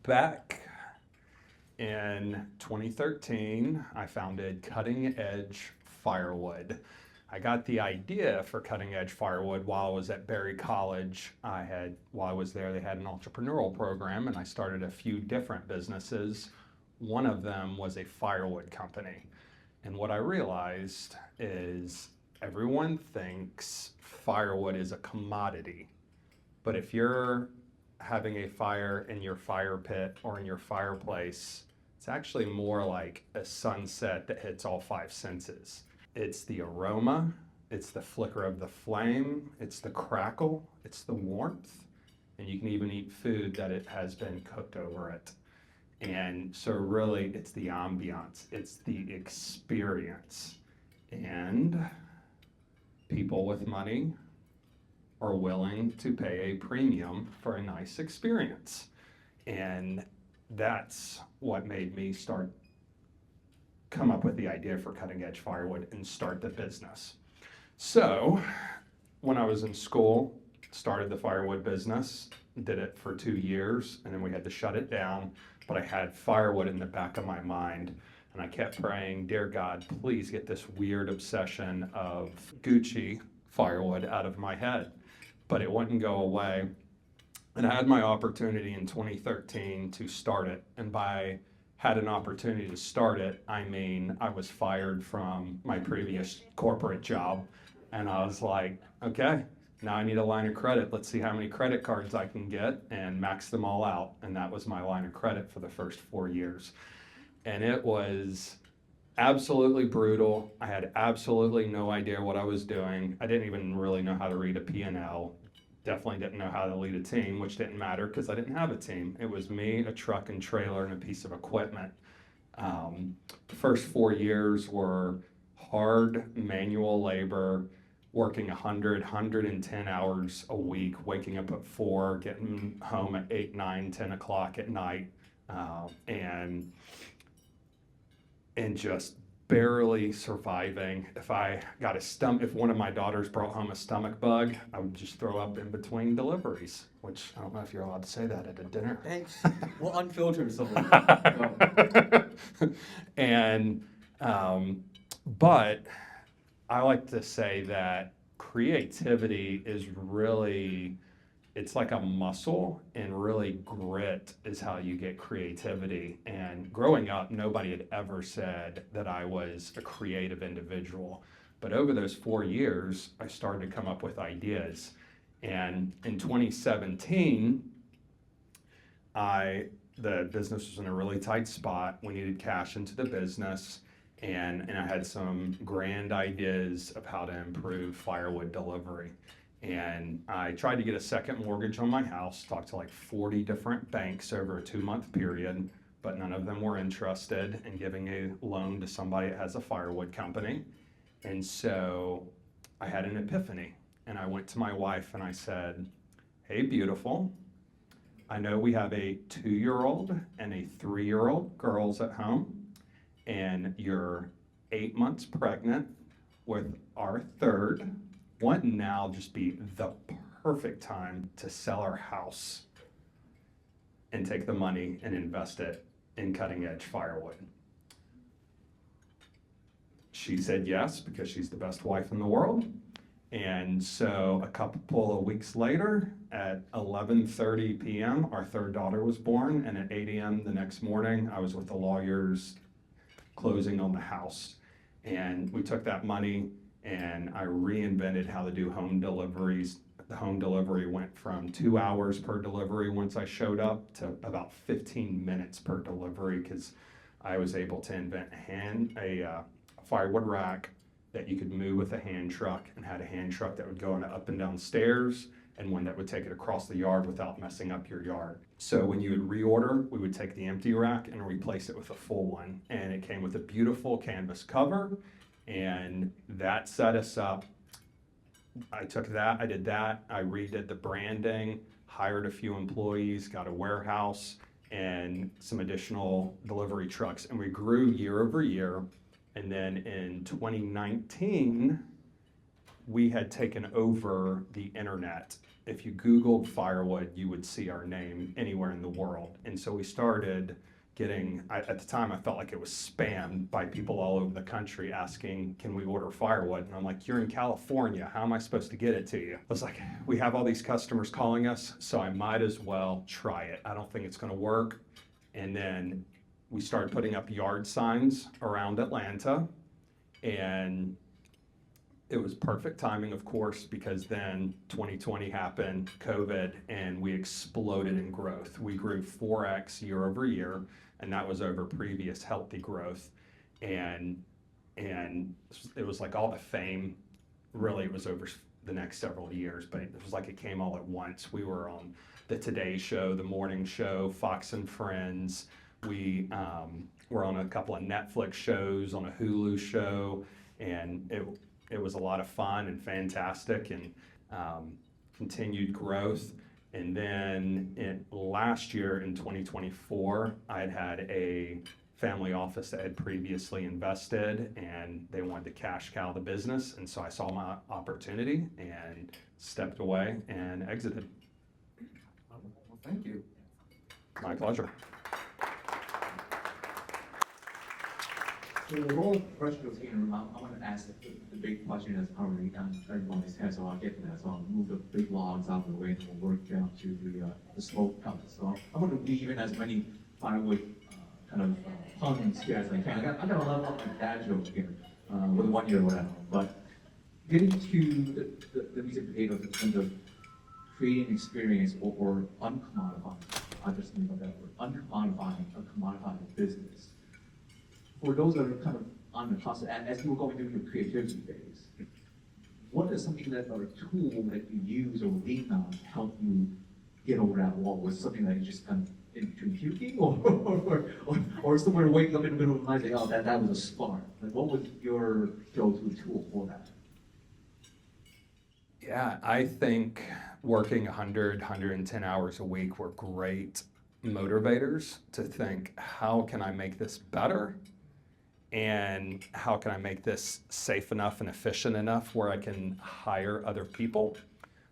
Back in 2013, I founded Cutting Edge Firewood. I got the idea for Cutting Edge Firewood while I was at Berry College. While I was there, they had an entrepreneurial program, and I started a few different businesses. One of them was a firewood company. And what I realized is everyone thinks firewood is a commodity. But if you're having a fire in your fire pit or in your fireplace, it's actually more like a sunset that hits all five senses. It's the aroma, it's the flicker of the flame, it's the crackle, it's the warmth, and you can even eat food that it has been cooked over it. And so really it's the ambiance, it's the experience. And people with money are willing to pay a premium for a nice experience. And that's what made me come up with the idea for Cutting Edge Firewood and start the business. So when I was in school, started the firewood business, did it for 2 years, and then we had to shut it down. But I had firewood in the back of my mind, and I kept praying, dear God, please get this weird obsession of Gucci firewood out of my head. But it wouldn't go away. And I had my opportunity in 2013 to start it. And by had an opportunity to start it, I mean, I was fired from my previous corporate job. And I was like, okay, now I need a line of credit. Let's see how many credit cards I can get and max them all out. And that was my line of credit for the first 4 years. And it was absolutely brutal. I had absolutely no idea what I was doing. I didn't even really know how to read a P&L. Definitely didn't know how to lead a team, which didn't matter because I didn't have a team. It was me, a truck and trailer, and a piece of equipment. The first 4 years were hard manual labor, working 110 hours a week, waking up at 4, getting home at 8, 9, 10 o'clock at night, and just barely surviving. If one of my daughters brought home a stomach bug, I would just throw up in between deliveries, which I don't know if you're allowed to say that at a dinner. Thanks. We'll unfilter something. And, but I like to say that creativity is really, it's like a muscle, and really grit is how you get creativity. And growing up, nobody had ever said that I was a creative individual. But over those 4 years, I started to come up with ideas. And in 2017, the business was in a really tight spot. We needed cash into the business. And I had some grand ideas of how to improve firewood delivery. And I tried to get a second mortgage on my house, talked to like 40 different banks over a 2-month period, but none of them were interested in giving a loan to somebody that has a firewood company. And so I had an epiphany, and I went to my wife and I said, hey, beautiful, I know we have a 2-year-old and a 3-year-old girls at home, and you're 8 months pregnant with our third. Wouldn't now just be the perfect time to sell our house and take the money and invest it in Cutting Edge Firewood? She said yes, because she's the best wife in the world. And so a couple of weeks later, at 11:30 p.m., our third daughter was born, and at 8 a.m. the next morning, I was with the lawyers closing on the house. And we took that money and I reinvented how to do home deliveries. The home delivery went from 2 hours per delivery once I showed up to about 15 minutes per delivery, because I was able to invent a firewood rack that you could move with a hand truck, and had a hand truck that would go up and down stairs, and one that would take it across the yard without messing up your yard. So when you would reorder, we would take the empty rack and replace it with a full one. And it came with a beautiful canvas cover, and that set us up. I did that, I redid the branding, hired a few employees, got a warehouse, and some additional delivery trucks, and we grew year over year. And then in 2019, we had taken over the internet, if you Googled firewood, you would see our name anywhere in the world. And so we started getting, at the time, I felt like it was spammed by people all over the country asking, can we order firewood? And I'm like, you're in California. How am I supposed to get it to you? I was like, we have all these customers calling us, so I might as well try it. I don't think it's going to work. And then we started putting up yard signs around Atlanta, and it was perfect timing, of course, because then 2020 happened, COVID, and we exploded in growth. We grew 4x year over year, and that was over previous healthy growth. And it was like all the fame, really, it was over the next several years, but it was like it came all at once. We were on the Today Show, the Morning Show, Fox and Friends. We were on a couple of Netflix shows, on a Hulu show, and it was a lot of fun and fantastic, and continued growth. And then last year in 2024, I had a family office that had previously invested, and they wanted to cash cow the business. And so I saw my opportunity and stepped away and exited. Well, thank you. My pleasure. So the role of professionals here, I want to ask the big question that's probably on everyone's head, so I'll get to that. So I'll move the big logs out of the way and we'll work down to the smoke house. So I'm going to weave in as many firewood kind of puns here as I can. I got to level up my dad joke here with 1 year or whatever. But getting to the meat and potatoes in terms of creating experience or uncommodifying, I just think about that word, uncommodifying a commoditized business. For those that are kind of on the process, as you were going through your creativity phase, what is something that, or a tool that you use or lean on to help you get over that wall? Was something that you just kind of in between puking, or somewhere waking up in the middle of the night saying, oh, that was a spark? Like, what was your go-to tool for that? Yeah, I think working 100, 110 hours a week were great motivators to think, how can I make this better? And how can I make this safe enough and efficient enough where I can hire other people?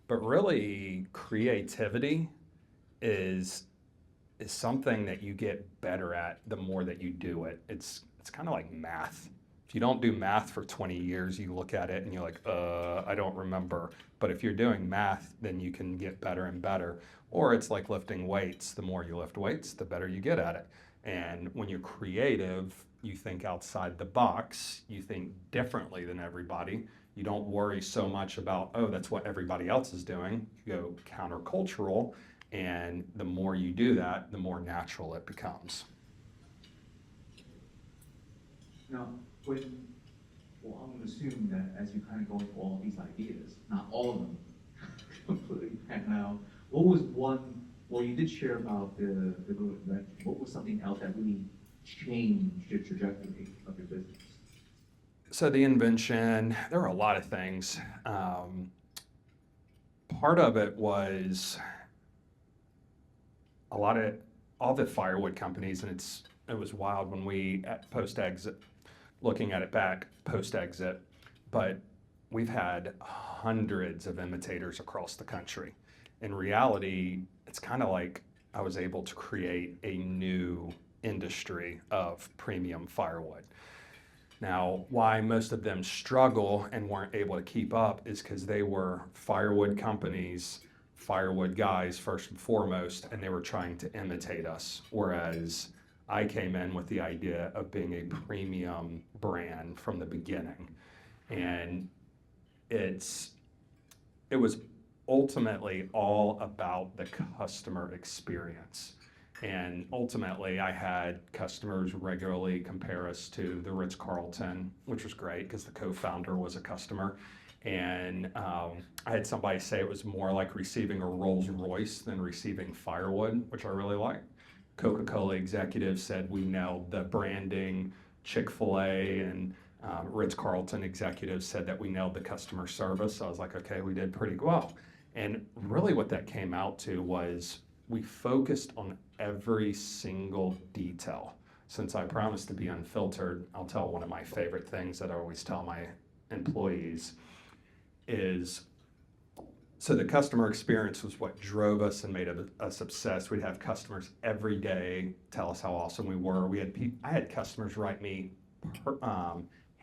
But really, creativity is something that you get better at the more that you do it. It's kind of like math. If you don't do math for 20 years, you look at it and you're like, I don't remember. But if you're doing math, then you can get better and better. Or it's like lifting weights. The more you lift weights, the better you get at it. And when you're creative, you think outside the box, you think differently than everybody. You don't worry so much about, oh, that's what everybody else is doing. You go countercultural, and the more you do that, the more natural it becomes. Now, I'm going to assume that as you kind of go into all these ideas, not all of them completely pan out. What was one, well, you did share about the little invention. What was something else that really changed the trajectory of your business? So the invention, there were a lot of things. Part of it was all the firewood companies, and it was wild when we at post-exit, looking at it back post-exit, but we've had hundreds of imitators across the country. In reality, it's kind of like I was able to create a new industry of premium firewood. Now, why most of them struggle and weren't able to keep up is because they were firewood companies, firewood guys first and foremost, and they were trying to imitate us. Whereas I came in with the idea of being a premium brand from the beginning. And it was ultimately all about the customer experience. And ultimately, I had customers regularly compare us to the Ritz-Carlton, which was great because the co-founder was a customer. And I had somebody say it was more like receiving a Rolls Royce than receiving firewood, which I really liked. Coca-Cola executives said we nailed the branding. Chick-fil-A and Ritz-Carlton executives said that we nailed the customer service. So I was like, okay, we did pretty well. And really what that came out to was we focused on every single detail. Since I promised to be unfiltered, I'll tell one of my favorite things that I always tell my employees is so the customer experience was what drove us and made us obsessed. We'd have customers every day tell us how awesome we were. I had customers write me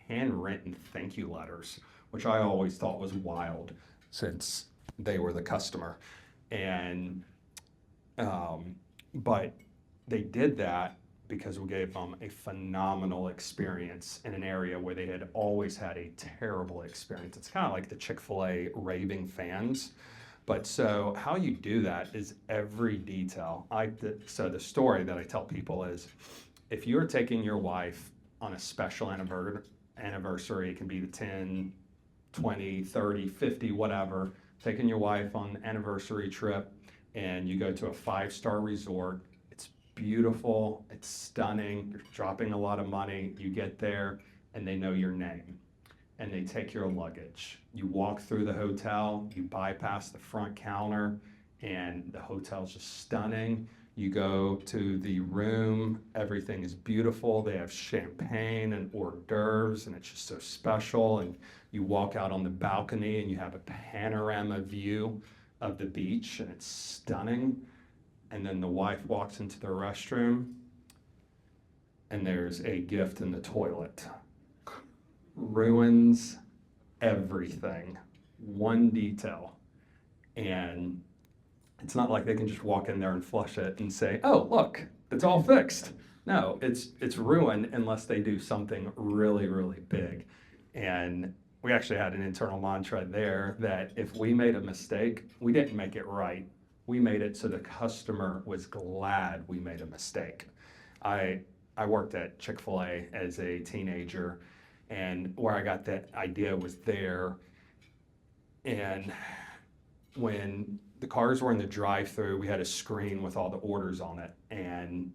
handwritten thank you letters, which I always thought was wild since they were the customer. And but they did that because we gave them a phenomenal experience in an area where they had always had a terrible experience. It's kind of like the Chick-fil-A raving fans. But so how you do that is every detail. So the story that I tell people is, if you're taking your wife on a special anniversary, it can be the 10, 20, 30, 50, whatever, taking your wife on an anniversary trip, and you go to a 5-star resort. Beautiful, it's stunning, you're dropping a lot of money, you get there and they know your name and they take your luggage. You walk through the hotel, you bypass the front counter, and the hotel's just stunning. You go to the room, everything is beautiful, they have champagne and hors d'oeuvres and it's just so special, and you walk out on the balcony and you have a panorama view of the beach and it's stunning. And then the wife walks into the restroom and there's a gift in the toilet. Ruins everything. One detail. And it's not like they can just walk in there and flush it and say, oh, look, it's all fixed. No, it's ruined unless they do something really, really big. And we actually had an internal mantra there that if we made a mistake, we didn't make it right. We made it so the customer was glad we made a mistake. I worked at Chick-fil-A as a teenager, and where I got that idea was there. And when the cars were in the drive-thru, we had a screen with all the orders on it, and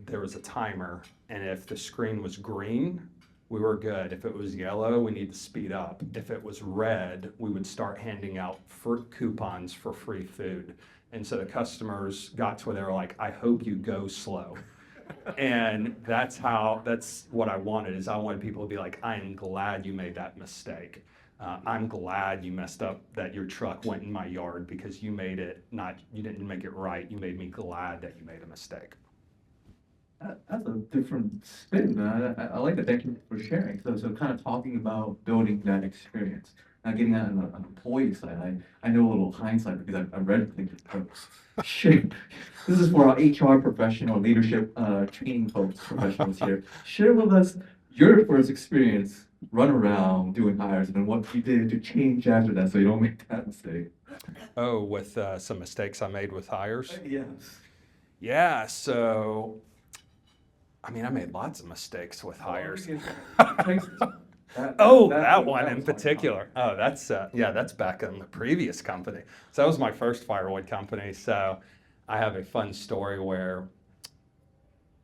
there was a timer. And if the screen was green, we were good. If it was yellow, we need to speed up. If it was red, we would start handing out coupons for free food. And so the customers got to where they were like, I hope you go slow. And that's what I wanted, is I wanted people to be like, I am glad you made that mistake. I'm glad you messed up, that your truck went in my yard, because you didn't make it right. You made me glad that you made a mistake. That's a different spin. I like that. Thank you for sharing. So kind of talking about building that experience. Now getting that on the employee side, I know a little hindsight because I've read things. Shit. This is for our HR professional, leadership training folks, professionals here. Share with us your first experience, run around doing hires, and then what you did to change after that so you don't make that mistake. Oh, with some mistakes I made with hires? Yes. Yeah, so I made lots of mistakes with hires. That one in particular. Oh, that's back in the previous company. So that was my first firewood company. So I have a fun story where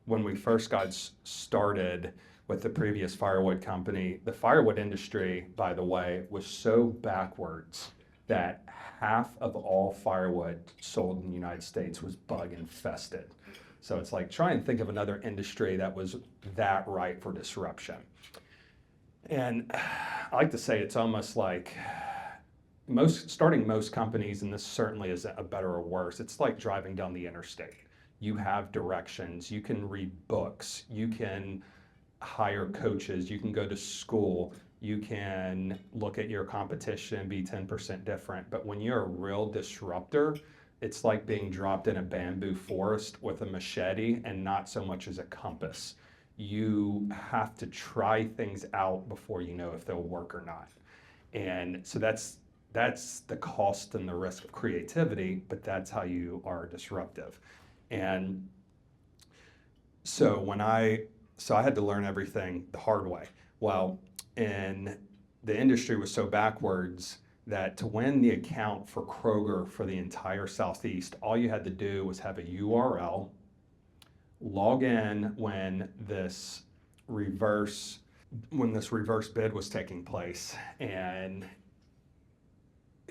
when we first got started with the previous firewood company, the firewood industry, by the way, was so backwards that half of all firewood sold in the United States was bug infested. So it's like, try and think of another industry that was that ripe for disruption. And I like to say it's almost like starting most companies, and this certainly isn't a better or worse, it's like driving down the interstate. You have directions, you can read books, you can hire coaches, you can go to school, you can look at your competition and be 10% different. But when you're a real disruptor, it's like being dropped in a bamboo forest with a machete and not so much as a compass. You have to try things out before you know if they'll work or not. And so that's the cost and the risk of creativity, but that's how you are disruptive. And so I had to learn everything the hard way. Well, and the industry was so backwards that to win the account for Kroger for the entire Southeast, all you had to do was have a URL, log in when this reverse bid was taking place, and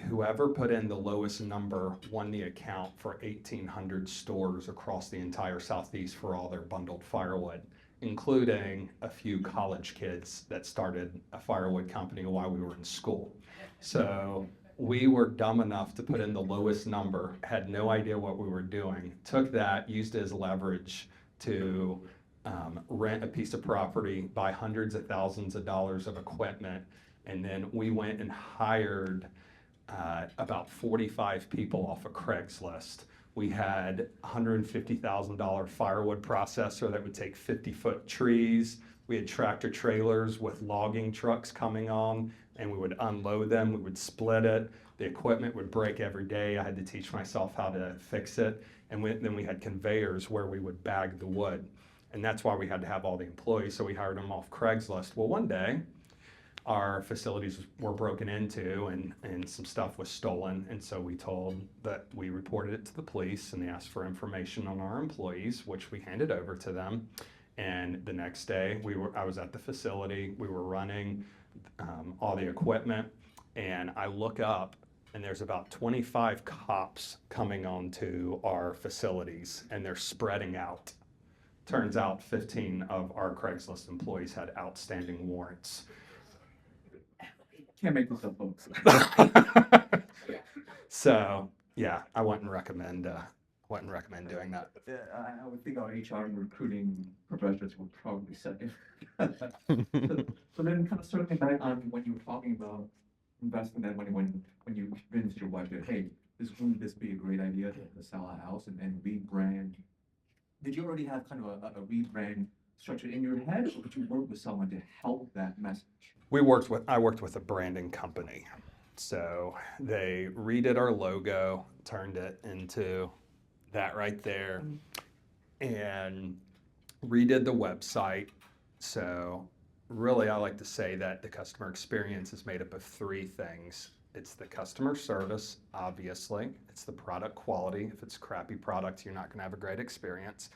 whoever put in the lowest number won the account for 1,800 stores across the entire Southeast for all their bundled firewood, including a few college kids that started a firewood company while we were in school. So we were dumb enough to put in the lowest number, had no idea what we were doing, took that, used it as leverage to rent a piece of property, buy hundreds of thousands of dollars of equipment, and then we went and hired about 45 people off of Craigslist. We had $150,000 firewood processor that would take 50-foot trees. We had tractor trailers with logging trucks coming on, and we would unload them. We would split it. The equipment would break every day. I had to teach myself how to fix it. And then we had conveyors where we would bag the wood. And that's why we had to have all the employees. So we hired them off Craigslist. Well, one day, our facilities were broken into and some stuff was stolen. And so we reported it to the police, and they asked for information on our employees, which we handed over to them. And the next day I was at the facility, we were running all the equipment, and I look up and there's about 25 cops coming onto our facilities, and they're spreading out. Turns out 15 of our Craigslist employees had outstanding warrants. Can't make this up, folks. So yeah, I wouldn't recommend doing that. Yeah, I would think our HR and recruiting professionals would probably second. So then kind of circling back on when you were talking about investing that money, when you convinced your wife that, hey, wouldn't this be a great idea to sell a house and rebrand? Did you already have kind of a rebrand structure in your head, or did you work with someone to help that message? I worked with a branding company. So they redid our logo, turned it into that right there, and redid the website. So really, I like to say that the customer experience is made up of three things. It's the customer service, obviously. It's the product quality. If it's a crappy product, you're not going to have a great experience.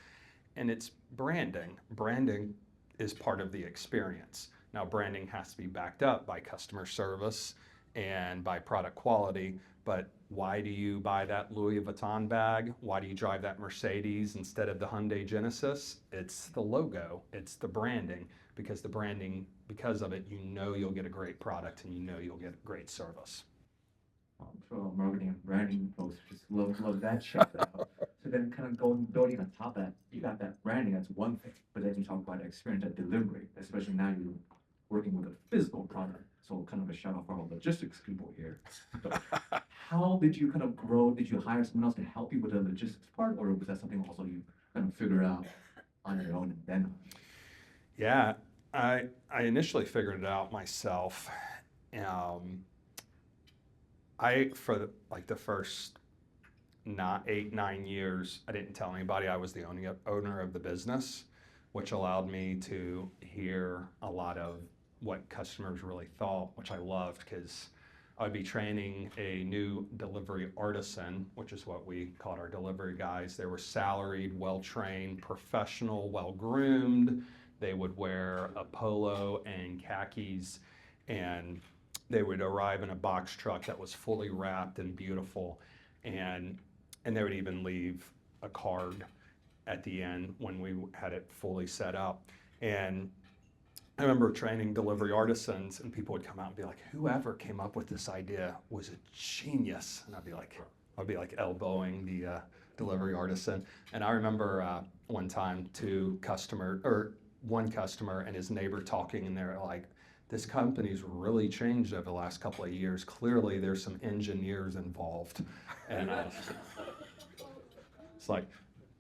And it's branding. Branding is part of the experience. Now, branding has to be backed up by customer service and by product quality, but why do you buy that Louis Vuitton bag? Why do you drive that Mercedes instead of the Hyundai Genesis? It's the logo, it's the branding, because the branding, because of it, you know you'll get a great product and you know you'll get great service. I'm sure marketing and branding folks just love that shout out. So then kind of building on top of that, you got that branding, that's one thing, but then you talk about experience at delivery, especially now you're working with a physical product. So kind of a shout out for all logistics people here. So how did you kind of grow? Did you hire someone else to help you with the logistics part, or was that something also you kind of figured out on your own and then? Yeah, I initially figured it out myself. For the first 8-9 years, I didn't tell anybody I was the owner of the business, which allowed me to hear a lot of what customers really thought, which I loved, because I'd be training a new delivery artisan, which is what we called our delivery guys. They were salaried, well-trained, professional, well-groomed. They would wear a polo and khakis, and they would arrive in a box truck that was fully wrapped and beautiful, and they would even leave a card at the end when we had it fully set up. And I remember training delivery artisans, and people would come out and be like, whoever came up with this idea was a genius. And I'd be like elbowing the delivery artisan. And I remember one time one customer and his neighbor talking, and they're like, this company's really changed over the last couple of years. Clearly there's some engineers involved. And it's like,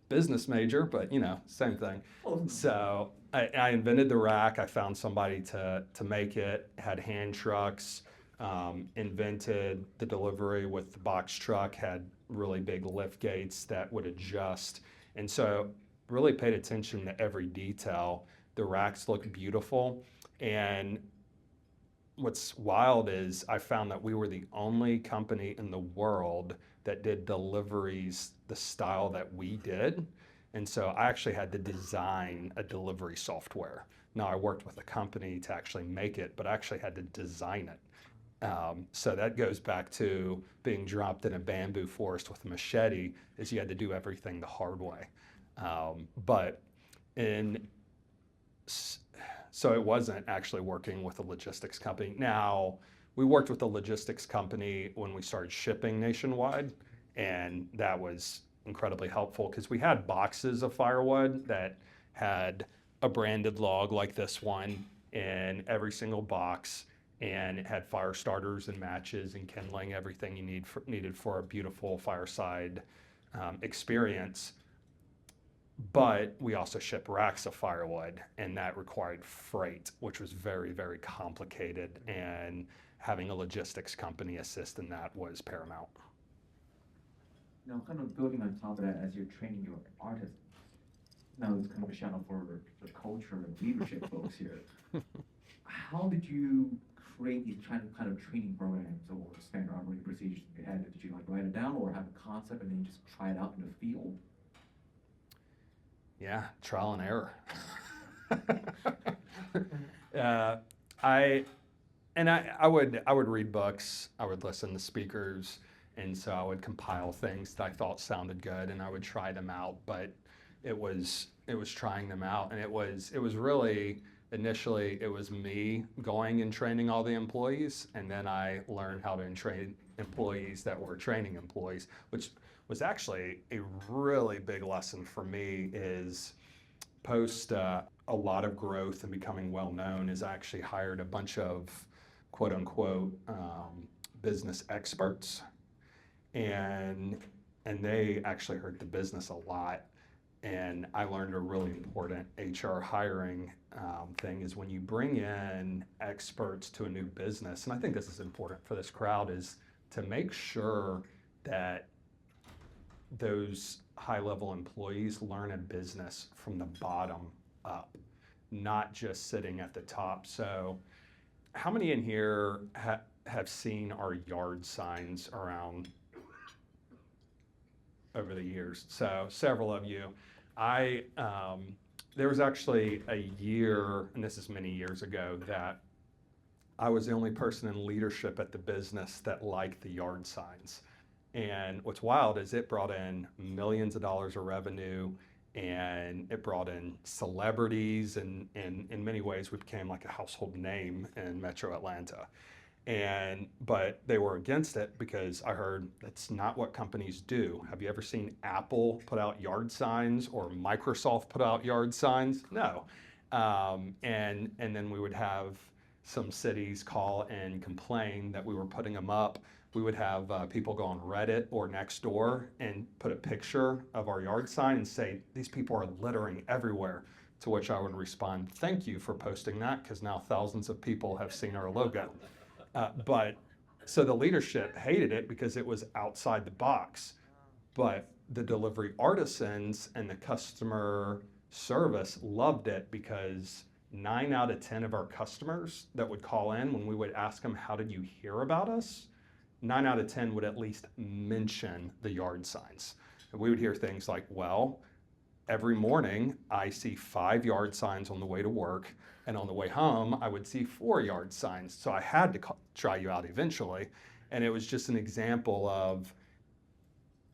business major, but same thing. So I invented the rack. I found somebody to make it, had hand trucks, invented the delivery with the box truck, had really big lift gates that would adjust. And so really paid attention to every detail. The racks look beautiful. And what's wild is I found that we were the only company in the world that did deliveries the style that we did. And so I actually had to design a delivery software. Now, I worked with a company to actually make it, but I actually had to design it. So that goes back to being dropped in a bamboo forest with a machete, is you had to do everything the hard way. So it wasn't actually working with a logistics company. Now, we worked with a logistics company when we started shipping nationwide, and that was incredibly helpful because we had boxes of firewood that had a branded log like this one in every single box, and it had fire starters and matches and kindling, everything you needed for a beautiful fireside experience. But we also ship racks of firewood, and that required freight, which was very, very complicated. And having a logistics company assist in that was paramount. Now, kind of building on top of that, as you're training your artists, now it's kind of a shout out for the culture and leadership folks here. How did you create these kind of training programs or standard operating procedures in your head? Did you like write it down or have a concept and then just try it out in the field? Yeah, trial and error. I would read books, I would listen to speakers, and so I would compile things that I thought sounded good, and I would try them out. But it was trying them out, and it was really initially it was me going and training all the employees, and then I learned how to train employees that were training employees, which was actually a really big lesson for me. Is post a lot of growth and becoming well known, is I actually hired a bunch of quote unquote business experts, and they actually hurt the business a lot. And I learned a really important HR hiring thing is when you bring in experts to a new business, and I think this is important for this crowd, is to make sure that those high-level employees learn a business from the bottom up, not just sitting at the top. So how many in here have seen our yard signs around over the years? So several of you. There was actually a year, and this is many years ago, that I was the only person in leadership at the business that liked the yard signs. And what's wild is it brought in millions of dollars of revenue, and it brought in celebrities, and in many ways we became like a household name in Metro Atlanta. But they were against it because I heard that's not what companies do. Have you ever seen Apple put out yard signs or Microsoft put out yard signs? No. And then we would have some cities call and complain that we were putting them up. We would have people go on Reddit or Nextdoor and put a picture of our yard sign and say, these people are littering everywhere. To which I would respond, thank you for posting that, because now thousands of people have seen our logo. But so the leadership hated it because it was outside the box. But the delivery artisans and the customer service loved it because 9 out of 10 of our customers that would call in, when we would ask them, how did you hear about us? 9 out of 10 would at least mention the yard signs. And we would hear things like, well, every morning I see 5 yard signs on the way to work, and on the way home I would see 4 yard signs. So I had to try you out eventually. And it was just an example of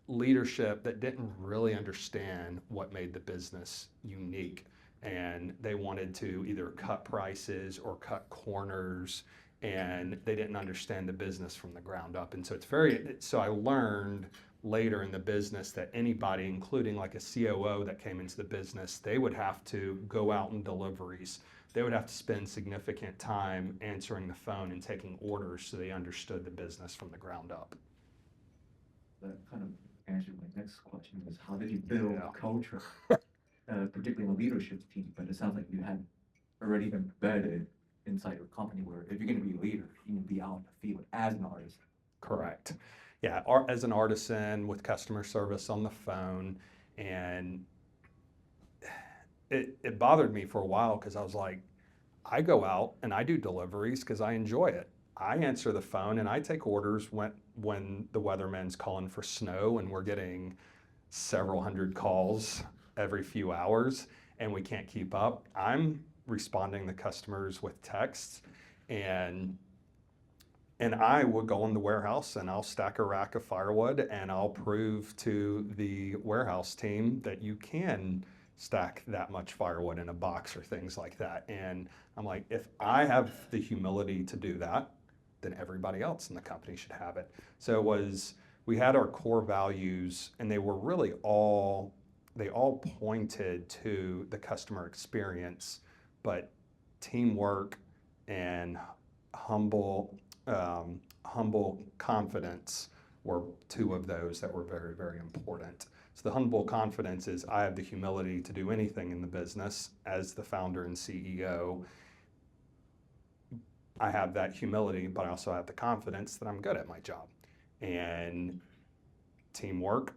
leadership that didn't really understand what made the business unique. And they wanted to either cut prices or cut corners, and they didn't understand the business from the ground up. And so so I learned later in the business that anybody, including like a COO that came into the business, they would have to go out in deliveries. They would have to spend significant time answering the phone and taking orders so they understood the business from the ground up. That kind of answered my next question, was how did you build culture, particularly in a leadership team? But it sounds like you had already been embedded inside your company where if you're going to be a leader, you need to be out in the field as an artist. Correct. Yeah, as an artisan with customer service on the phone. And it bothered me for a while because I was like, I go out and I do deliveries because I enjoy it. I answer the phone and I take orders when the weatherman's calling for snow and we're getting several hundred calls every few hours and we can't keep up. I'm responding to customers with texts, and I will go in the warehouse and I'll stack a rack of firewood and I'll prove to the warehouse team that you can stack that much firewood in a box or things like that. And I'm like, if I have the humility to do that, then everybody else in the company should have it. So we had our core values, and they were really they all pointed to the customer experience, but teamwork and humble confidence were two of those that were very, very important. So the humble confidence is I have the humility to do anything in the business as the founder and CEO. I have that humility, but I also have the confidence that I'm good at my job. And teamwork,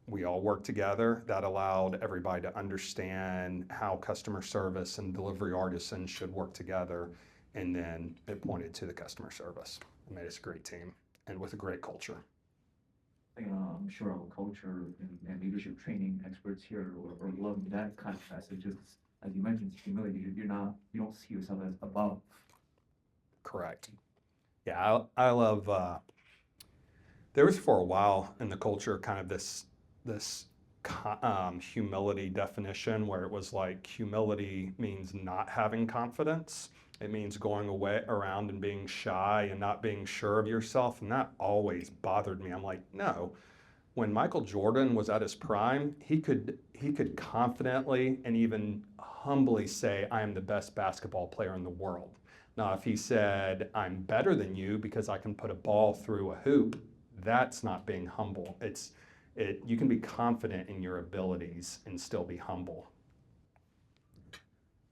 we all work together. That allowed everybody to understand how customer service and delivery artisans should work together. And then it pointed to the customer service. It made us a great team and with a great culture. I'm sure our culture and leadership training experts here are loving that kind of message. Just as you mentioned, humility. You don't see yourself as above. Correct. Yeah, I love. There was for a while in the culture kind of this humility definition where it was like humility means not having confidence. It means going around and being shy and not being sure of yourself, and that always bothered me. I'm like, no. When Michael Jordan was at his prime, he could confidently and even humbly say, I am the best basketball player in the world. Now, if he said, I'm better than you because I can put a ball through a hoop, that's not being humble. You can be confident in your abilities and still be humble.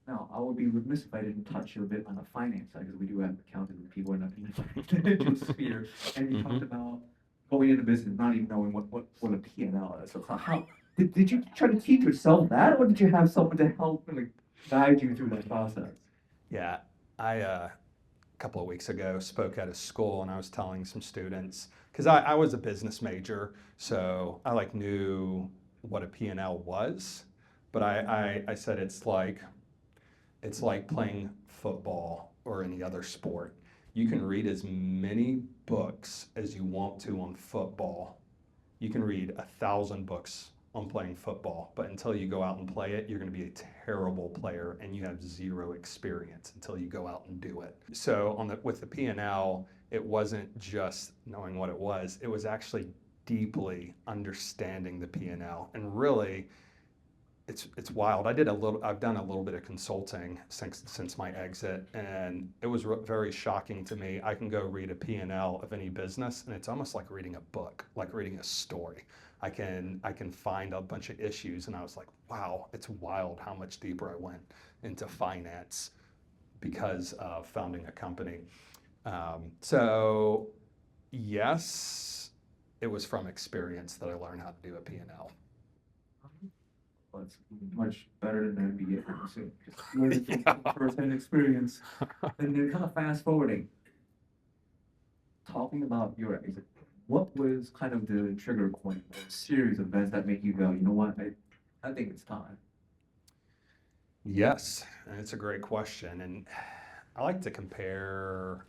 Now, I would be remiss if I didn't touch a bit on the finance side, because we do have accounting people in the financial sphere. And you talked about going into business, not even knowing what a P&L is. So how did you try to teach yourself that, or did you have someone to help and guide you through that process? Yeah, I a couple of weeks ago spoke at a school, and I was telling some students, because I was a business major, so I knew what a P&L was, but I said it's like playing football or any other sport. You can read as many books as you want to on football. You can read 1,000 books on playing football, but until you go out and play it, you're going to be a terrible player, and you have zero experience until you go out and do it. So with the P&L, it wasn't just knowing what it was actually deeply understanding the P&L. And really, it's wild. I've done a little bit of consulting since my exit, and it was very shocking to me. I can go read a P&L of any business, and it's almost like reading a book, like reading a story. I can find a bunch of issues, and I was like, wow, it's wild how much deeper I went into finance because of founding a company. So yes, it was from experience that I learned how to do a P&L. Well, it's much better than an MBA, so just learning from first-hand experience. And then kind of fast forwarding, talking about your exit, what was kind of the trigger point or series of events that make you go, you know what, I think it's time? Yes, and it's a great question. And I like to compare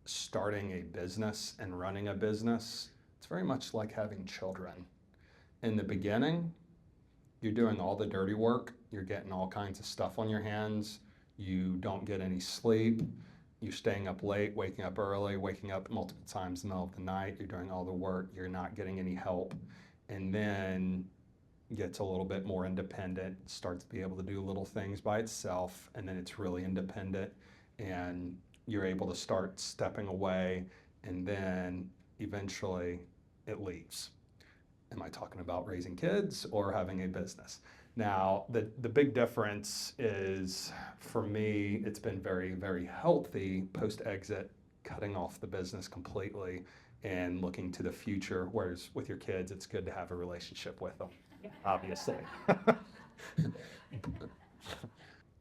starting a business and running a business. It's very much like having children. In the beginning, you're doing all the dirty work. You're getting all kinds of stuff on your hands. You don't get any sleep. You're staying up late, waking up early, waking up multiple times in the middle of the night. You're doing all the work. You're not getting any help. And then gets a little bit more independent, starts to be able to do little things by itself, and then it's really independent, and you're able to start stepping away, and then eventually it leaves. Am I talking about raising kids or having a business? Now, the big difference is, for me, it's been very, very healthy post-exit, cutting off the business completely and looking to the future, whereas with your kids, it's good to have a relationship with them, obviously.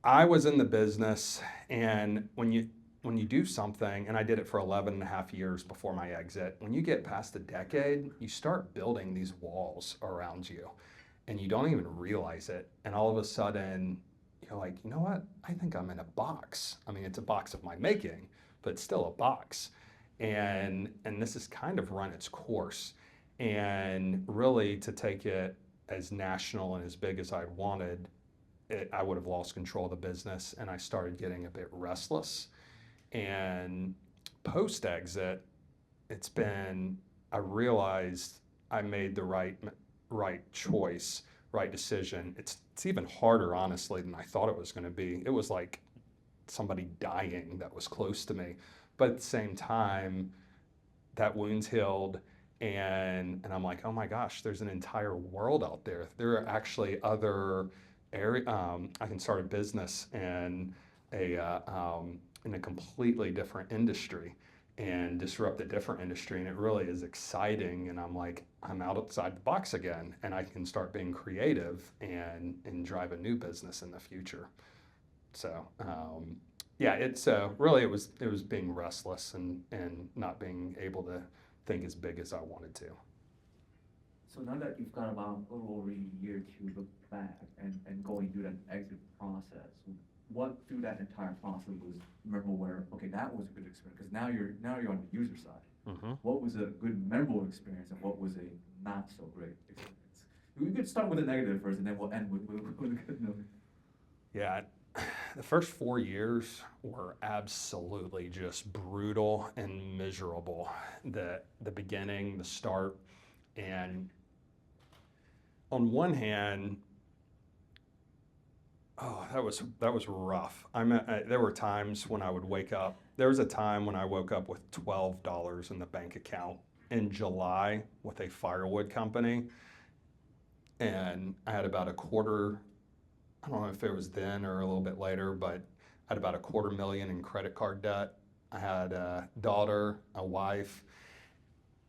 I was in the business, and when you do something, and I did it for 11 and a half years before my exit, when you get past a decade, you start building these walls around you, and you don't even realize it. And all of a sudden, you're like, you know what? I think I'm in a box. I mean, it's a box of my making, but it's still a box. And this has kind of run its course. And really, to take it as national and as big as I wanted, I would have lost control of the business, and I started getting a bit restless. And post exit, I realized I made the right choice, right decision. It's even harder, honestly, than I thought it was going to be. It was like somebody dying that was close to me. But at the same time, that wound's healed, and I'm like, oh my gosh, there's an entire world out there. There are actually other I can start a business in a completely different industry and disrupt a different industry, and it really is exciting. And I'm like, I'm outside the box again, and I can start being creative and drive a new business in the future. So yeah, it's really it was being restless and not being able to think as big as I wanted to. So now that you've got about a little over a year to look back and going through that exit process, what through that entire process was memorable where, okay, that was a good experience, because now you're on the user side. Mm-hmm. What was a good memorable experience and what was a not so great experience? We could start with the negative first and then we'll end with a good note. Yeah, the first 4 years were absolutely just brutal and miserable. The beginning, the start, and on one hand, oh, that was rough. There were times when I would wake up. There was a time when I woke up with $12 in the bank account in July with a firewood company, and I had about a quarter. I don't know if it was then or a little bit later, but I had about $250,000 in credit card debt. I had a daughter, a wife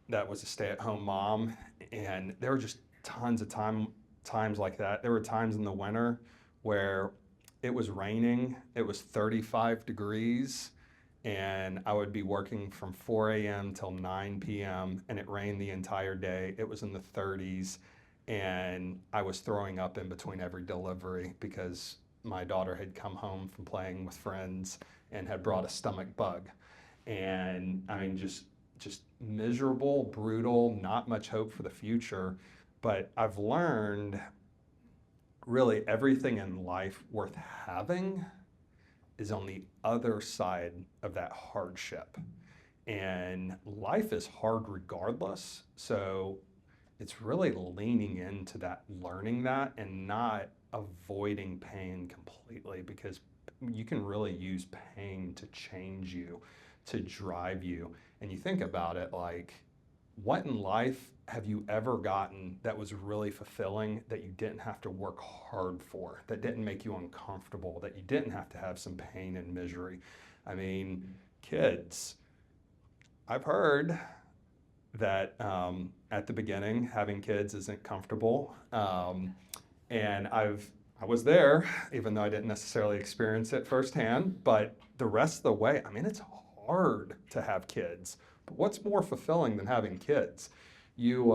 that was a stay-at-home mom, and there were just tons of times like that. There were times in the winter where it was raining, it was 35 degrees, and I would be working from 4 a.m. till 9 p.m., and it rained the entire day. It was in the 30s, and I was throwing up in between every delivery because my daughter had come home from playing with friends and had brought a stomach bug. And I mean, just miserable, brutal, not much hope for the future. But I've learned really everything in life worth having is on the other side of that hardship. And life is hard regardless. So it's really leaning into that, learning that, and not avoiding pain completely, because you can really use pain to change you, to drive you. And you think about it, like, what in life have you ever gotten that was really fulfilling, that you didn't have to work hard for, that didn't make you uncomfortable, that you didn't have to have some pain and misery? I mean, kids, I've heard that at the beginning, having kids isn't comfortable. And I was there, even though I didn't necessarily experience it firsthand, but the rest of the way, I mean, it's hard to have kids. But what's more fulfilling than having kids? You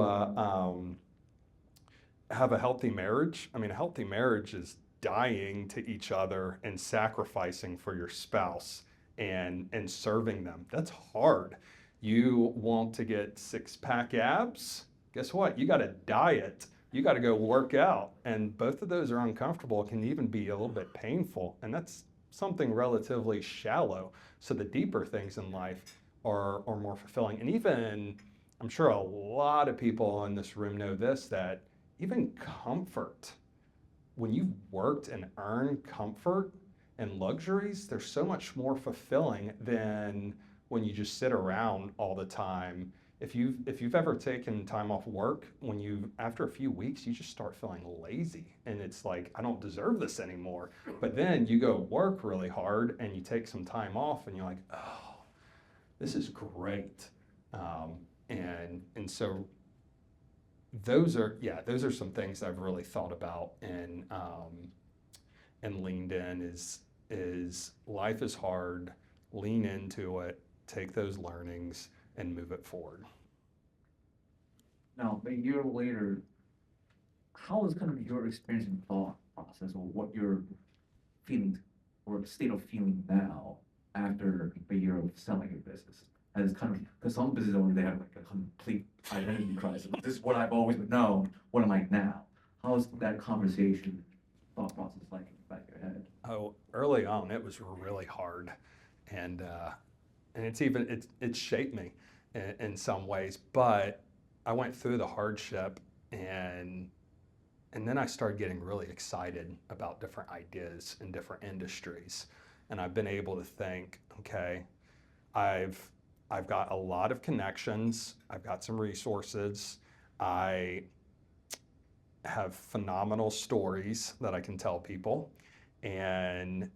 have a healthy marriage. I mean, a healthy marriage is dying to each other and sacrificing for your spouse and serving them. That's hard. You want to get six-pack abs? Guess what? You got to diet. You got to go work out. And both of those are uncomfortable. It can even be a little bit painful. And that's something relatively shallow. So the deeper things in life are more fulfilling. And even, I'm sure a lot of people in this room know this, that even comfort, when you've worked and earned comfort and luxuries, they're so much more fulfilling than when you just sit around all the time. If you've ever taken time off work, after a few weeks, you just start feeling lazy, and it's like, I don't deserve this anymore. But then you go work really hard and you take some time off and you're like, oh, this is great. And so those are some things I've really thought about and leaned in is life is hard, lean into it, take those learnings and move it forward. Now, a year later, how is kind of your experience and thought process, or what you're feeling or state of feeling now after a year of selling your business? As kind of, because some business owners, they have like a complete identity crisis. This is what I've always known. What am I now? How's that conversation, thought process like in the back of your head? Oh, early on, it was really hard. And and it's shaped me in some ways. But I went through the hardship, and then I started getting really excited about different ideas in different industries, and I've been able to think, okay, I've got a lot of connections, I've got some resources, I have phenomenal stories that I can tell people, and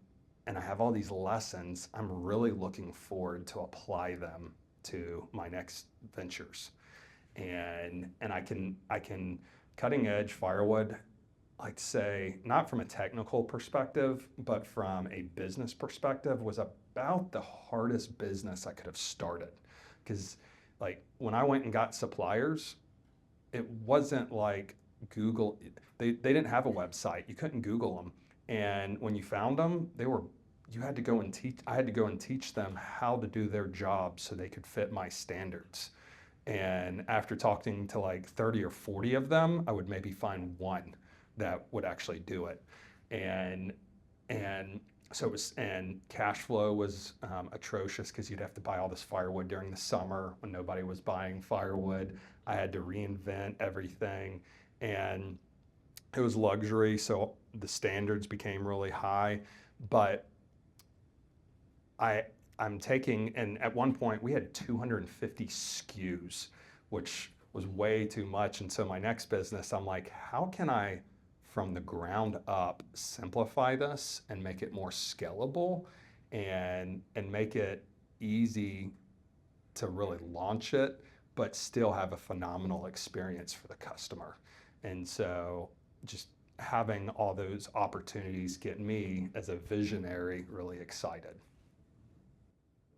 I have all these lessons. I'm really looking forward to apply them to my next ventures. And I can cutting edge firewood, I'd say, not from a technical perspective, but from a business perspective, was about the hardest business I could have started. Because like when I went and got suppliers, it wasn't like Google, they didn't have a website. You couldn't Google them. And when you found them, you had to go and teach, I had to go and teach them how to do their job so they could fit my standards. And after talking to like 30 or 40 of them, I would maybe find one that would actually do it. And so it was, and cash flow was atrocious because you'd have to buy all this firewood during the summer when nobody was buying firewood. I had to reinvent everything, and it was luxury, so the standards became really high. But I'm taking, and at one point we had 250 SKUs, which was way too much. And so my next business, I'm like, how can I, from the ground up, simplify this and make it more scalable, and make it easy to really launch it, but still have a phenomenal experience for the customer. And so just having all those opportunities get me as a visionary really excited.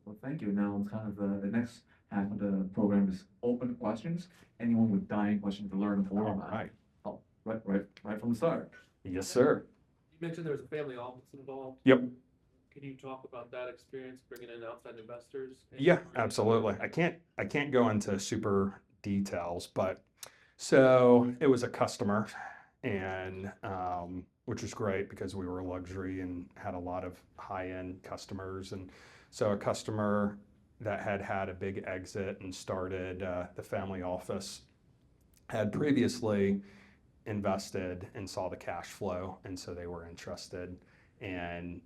Well, thank you. Now, kind of the next half of the program is open questions. Anyone with dying questions to learn more All about. right. Oh, right from the start. Yes, sir. You mentioned there was a family office involved. Yep. Can you talk about that experience, bringing in outside investors? Yeah, absolutely. I can't go into super details, but so it was a customer, and which was great because we were a luxury and had a lot of high-end customers. And so a customer that had a big exit and started the family office had previously invested and saw the cash flow, and so they were interested, and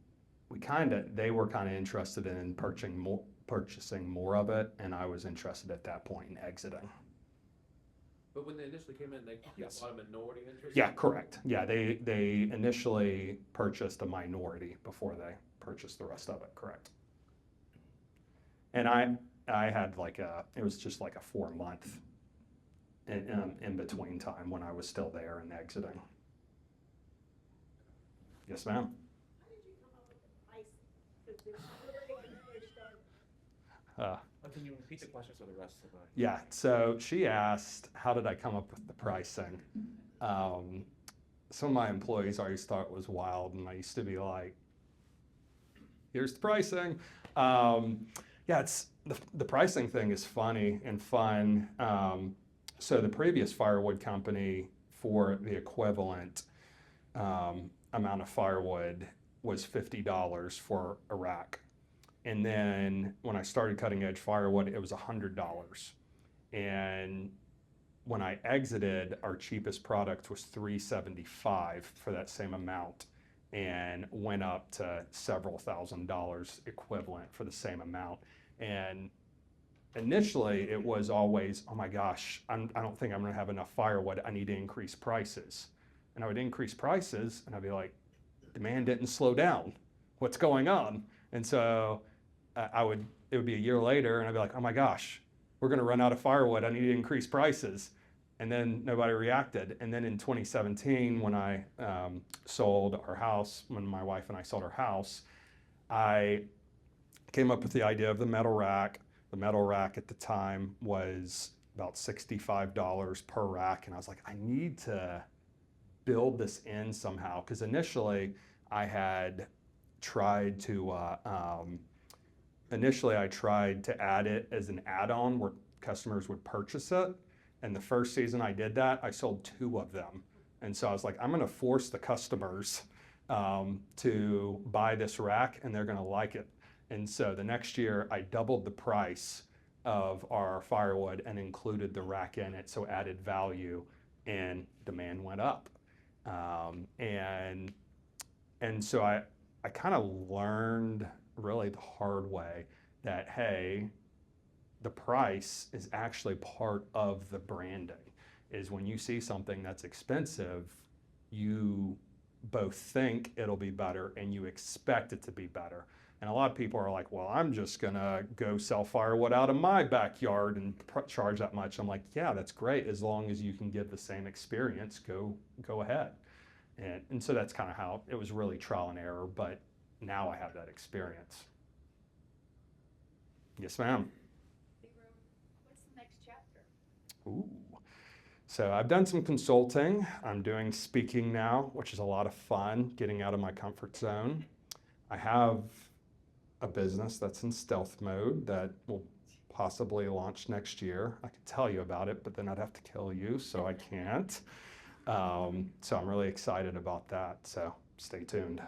they were kind of interested in purchasing more of it, and I was interested at that point in exiting. But when they initially came in, they Yes. bought a minority interest? Yeah, correct. Yeah, they initially purchased a minority before they purchased the rest of it, correct. And I had it was just like a 4-month in between time when I was still there and exiting. Yes, ma'am. Can you repeat the questions for the rest of the? Yeah, so she asked, how did I come up with the pricing? Some of my employees always thought it was wild, and I used to be like, here's the pricing. Yeah, it's the pricing thing is funny and fun. So the previous firewood company, for the equivalent amount of firewood, was $50 for a rack. And then when I started cutting edge firewood, it was $100. And when I exited, our cheapest product was $375 for that same amount, and went up to several $1,000s equivalent for the same amount. And initially it was always, oh my gosh, I don't think I'm gonna have enough firewood, I need to increase prices. And I would increase prices and I'd be like, demand didn't slow down, what's going on? And so it would be a year later and I'd be like, oh my gosh, we're gonna run out of firewood, I need to increase prices. And then nobody reacted. And then in 2017, when I sold our house, when my wife and I sold our house, I came up with the idea of the metal rack. The metal rack at the time was about $65 per rack. And I was like, I need to build this in somehow. Because initially I had tried to, add it as an add-on where customers would purchase it. And the first season I did that, I sold 2 of them. And so I was like, I'm gonna force the customers to buy this rack and they're gonna like it. And so the next year, I doubled the price of our firewood and included the rack in it, so added value, and demand went up. Um, and and so I kind of learned really the hard way that, hey, the price is actually part of the branding. Is when you see something that's expensive, you both think it'll be better and you expect it to be better. And a lot of people are like, well, I'm just gonna go sell firewood out of my backyard and charge that much. I'm like, yeah, that's great, as long as you can give the same experience, go ahead. And so that's kind of how it was, really trial and error, but now I have that experience. Yes, ma'am. Leroy, what's the next chapter? Ooh. So I've done some consulting. I'm doing speaking now, which is a lot of fun, getting out of my comfort zone. I have a business that's in stealth mode that will possibly launch next year. I could tell you about it, but then I'd have to kill you, so I can't. So I'm really excited about that. So stay tuned.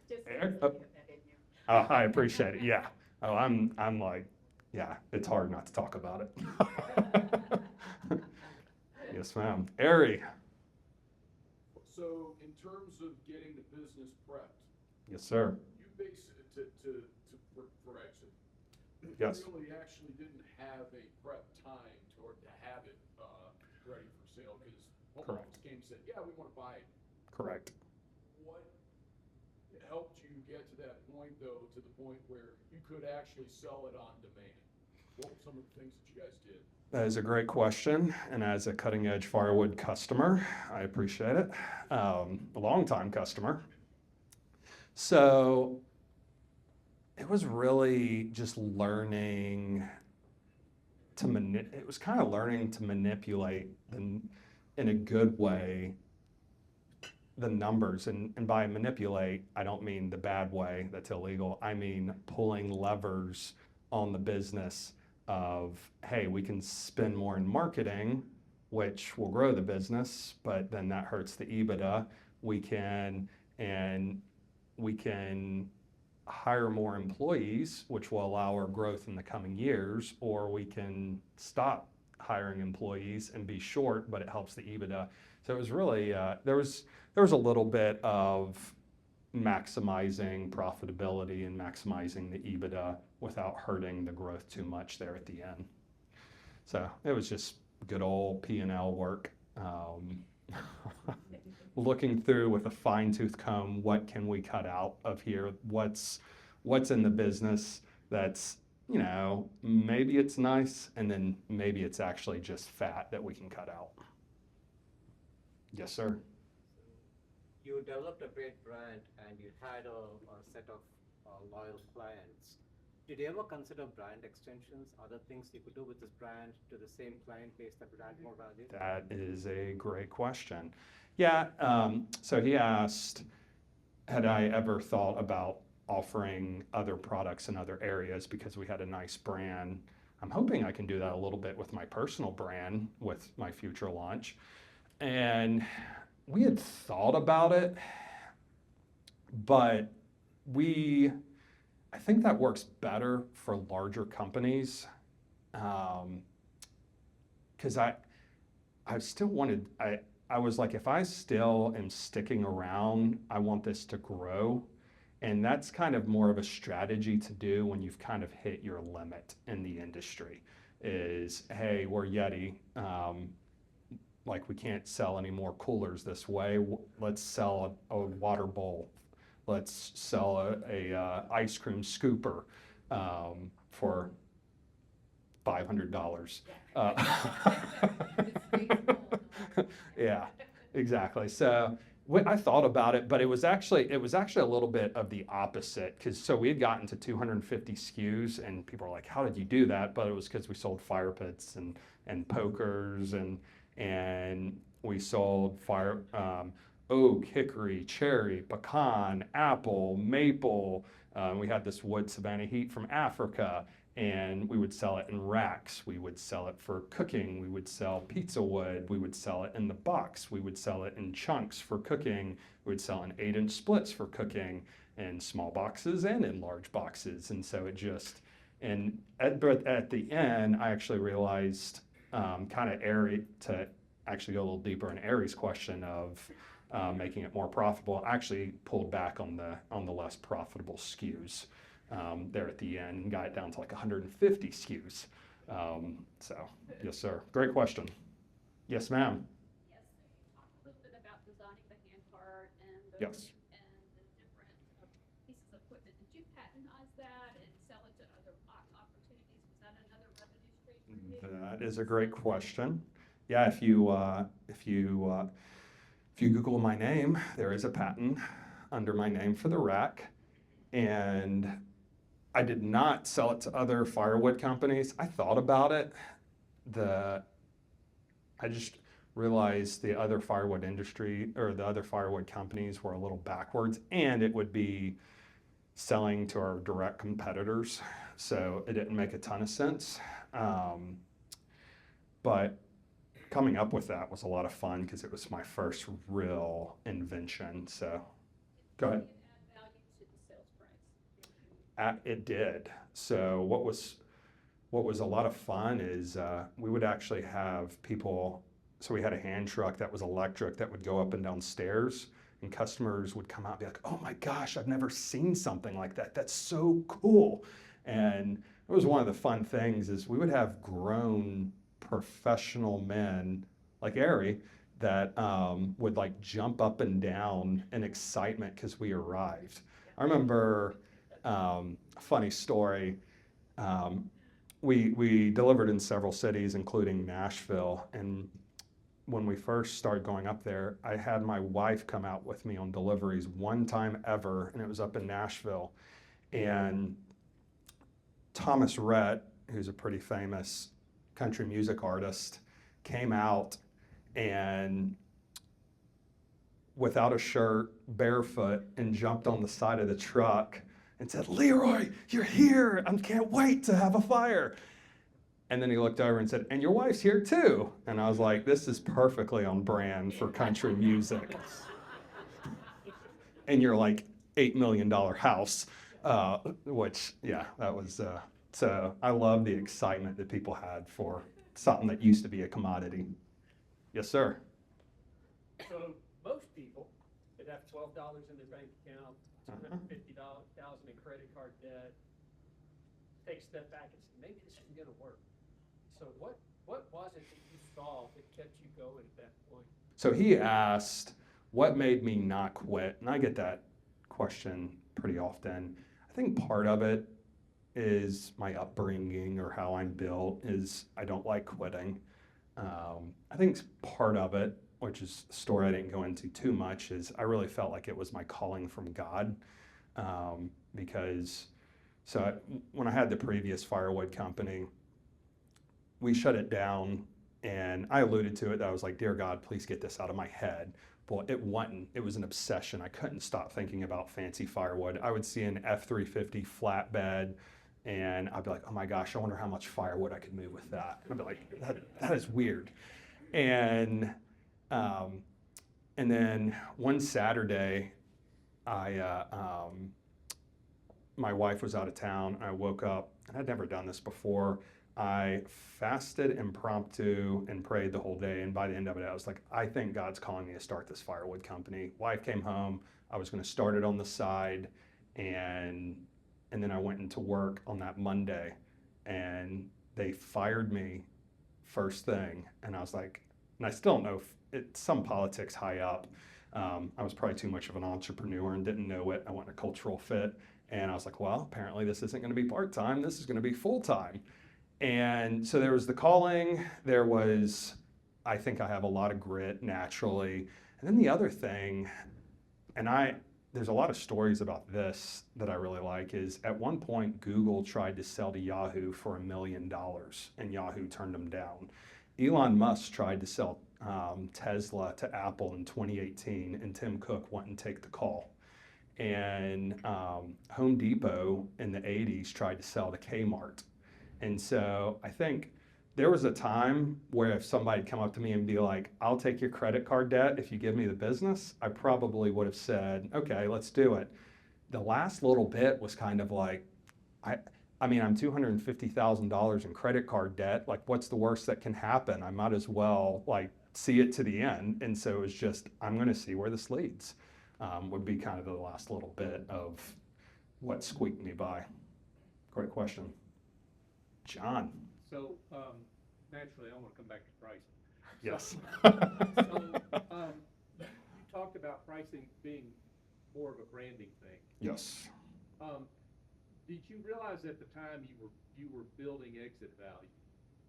Just Eric? have that in you. Oh, I appreciate it. Yeah. Oh, I'm like, yeah, it's hard not to talk about it. Yes, ma'am. Ari. So in terms of getting the business prepped, Yes, sir. you base it for exit. Yes. You really actually didn't have a prep time to have it ready for sale because home Correct. office came and said, yeah, we want to buy it. Correct. What helped you get to that point though, to the point where you could actually sell it on demand? What were some of the things that you guys did? That is a great question. And as a cutting edge firewood customer, I appreciate it. A long-time customer. So it was really just learning to it was kind of learning to manipulate in a good way the numbers. And by manipulate, I don't mean the bad way, that's illegal. I mean pulling levers on the business of, hey, we can spend more in marketing, which will grow the business, but then that hurts the EBITDA. We can hire more employees, which will allow our growth in the coming years, or we can stop hiring employees and be short, but it helps the EBITDA. So it was really, there was a little bit of maximizing profitability and maximizing the EBITDA without hurting the growth too much there at the end. So it was just good old P&L work. Looking through with a fine-tooth comb, what can we cut out of here? What's in the business that's, maybe it's nice, and then maybe it's actually just fat that we can cut out. Yes, sir. You developed a great brand and you had a set of loyal clients. Did you ever consider brand extensions, other things you could do with this brand to the same client base that would add more value? That is a great question. Yeah, so he asked, had I ever thought about offering other products in other areas because we had a nice brand. I'm hoping I can do that a little bit with my personal brand with my future launch. And we had thought about it, but I think that works better for larger companies, because I still wanted, I was like, if I still am sticking around, I want this to grow. And that's kind of more of a strategy to do when you've kind of hit your limit in the industry is, hey, we're Yeti. Like we can't sell any more coolers this way. Let's sell a water bowl. Let's sell a ice cream scooper for $500. Yeah, exactly. So I thought about it, but it was actually a little bit of the opposite, because we had gotten to 250 SKUs, and people were like, "How did you do that?" But it was because we sold fire pits and pokers, and we sold oak, hickory, cherry, pecan, apple, maple. We had this wood Savannah heat from Africa, and we would sell it in racks. We would sell it for cooking. We would sell pizza wood. We would sell it in the box. We would sell it in chunks for cooking. We would sell in 8-inch splits for cooking. in small boxes and in large boxes. And so it just, but at the end, I actually realized kind of Ari, to actually go a little deeper in Ari's question of making it more profitable, I actually pulled back on the less profitable SKUs there at the end and got it down to like 150 SKUs. So, yes, sir. Great question. Yes, ma'am. Yes, talk a little bit about designing the hand cart and Yes. and the different pieces of equipment. Did you patentize that and sell it to other opportunities? Was that another revenue stream for you? That is a great question. Yeah, if you Google my name, there is a patent under my name for the rack, and I did not sell it to other firewood companies. I thought about it. I just realized the other firewood industry or the other firewood companies were a little backwards, and it would be selling to our direct competitors. So it didn't make a ton of sense. But coming up with that was a lot of fun because it was my first real invention. So go ahead. Did it add value to the sales price? It did. So what was a lot of fun is we would actually have people. So we had a hand truck that was electric that would go up and down stairs, and customers would come out and be like, "Oh my gosh, I've never seen something like that. That's so cool." And it was one of the fun things is we would have grown professional men like Ari that would like jump up and down in excitement because we arrived. I remember a funny story. We delivered in several cities, including Nashville. And when we first started going up there, I had my wife come out with me on deliveries one time ever, and it was up in Nashville. And Thomas Rhett, who's a pretty famous country music artist, came out and without a shirt, barefoot, and jumped on the side of the truck and said, "Leroy, you're here. I can't wait to have a fire." And then he looked over and said, "And your wife's here too." And I was like, this is perfectly on brand for country music. And you're like $8 million house, which, yeah, that was, so I love the excitement that people had for something that used to be a commodity. Yes, sir. So most people that have $12 in their bank account, $250,000 in credit card debt, take a step back and say, maybe this isn't gonna work. So what was it that you saw that kept you going at that point? So he asked, what made me not quit? And I get that question pretty often. I think part of it is my upbringing or how I'm built is I don't like quitting. I think part of it, which is a story I didn't go into too much, is I really felt like it was my calling from God. Because when I had the previous firewood company, we shut it down, and I alluded to it that I was like, "Dear God, please get this out of my head." Well, it wasn't. It was an obsession. I couldn't stop thinking about fancy firewood. I would see an F-350 flatbed, and I'd be like, "Oh my gosh, I wonder how much firewood I could move with that." I'd be like, that is weird. And then one Saturday, my wife was out of town. I woke up, and I'd never done this before. I fasted impromptu and prayed the whole day. And by the end of it, I was like, I think God's calling me to start this firewood company. Wife came home. I was going to start it on the side. And then I went into work on that Monday, and they fired me first thing. And I was like, and I still don't know if it's some politics high up. I was probably too much of an entrepreneur and didn't know it. I went to cultural fit. And I was like, well, apparently this isn't going to be part-time. This is going to be full-time. And so there was the calling, there was, I think I have a lot of grit naturally. And then the other thing, and there's a lot of stories about this that I really like, is at one point Google tried to sell to Yahoo for $1 million, and Yahoo turned them down. Elon Musk tried to sell Tesla to Apple in 2018, and Tim Cook wouldn't take the call. And Home Depot in the 80s tried to sell to Kmart. And so I think there was a time where if somebody had come up to me and be like, "I'll take your credit card debt if you give me the business," I probably would have said, "Okay, let's do it." the last little bit was kind of like, I mean, I'm $250,000 in credit card debt. Like, what's the worst that can happen? I might as well like see it to the end. And so it was just, I'm going to see where this leads. Would be kind of the last little bit of what squeaked me by. Great question. John. So, naturally, I want to come back to pricing. Yes. You talked about pricing being more of a branding thing. Yes. Did you realize at the time you were building exit value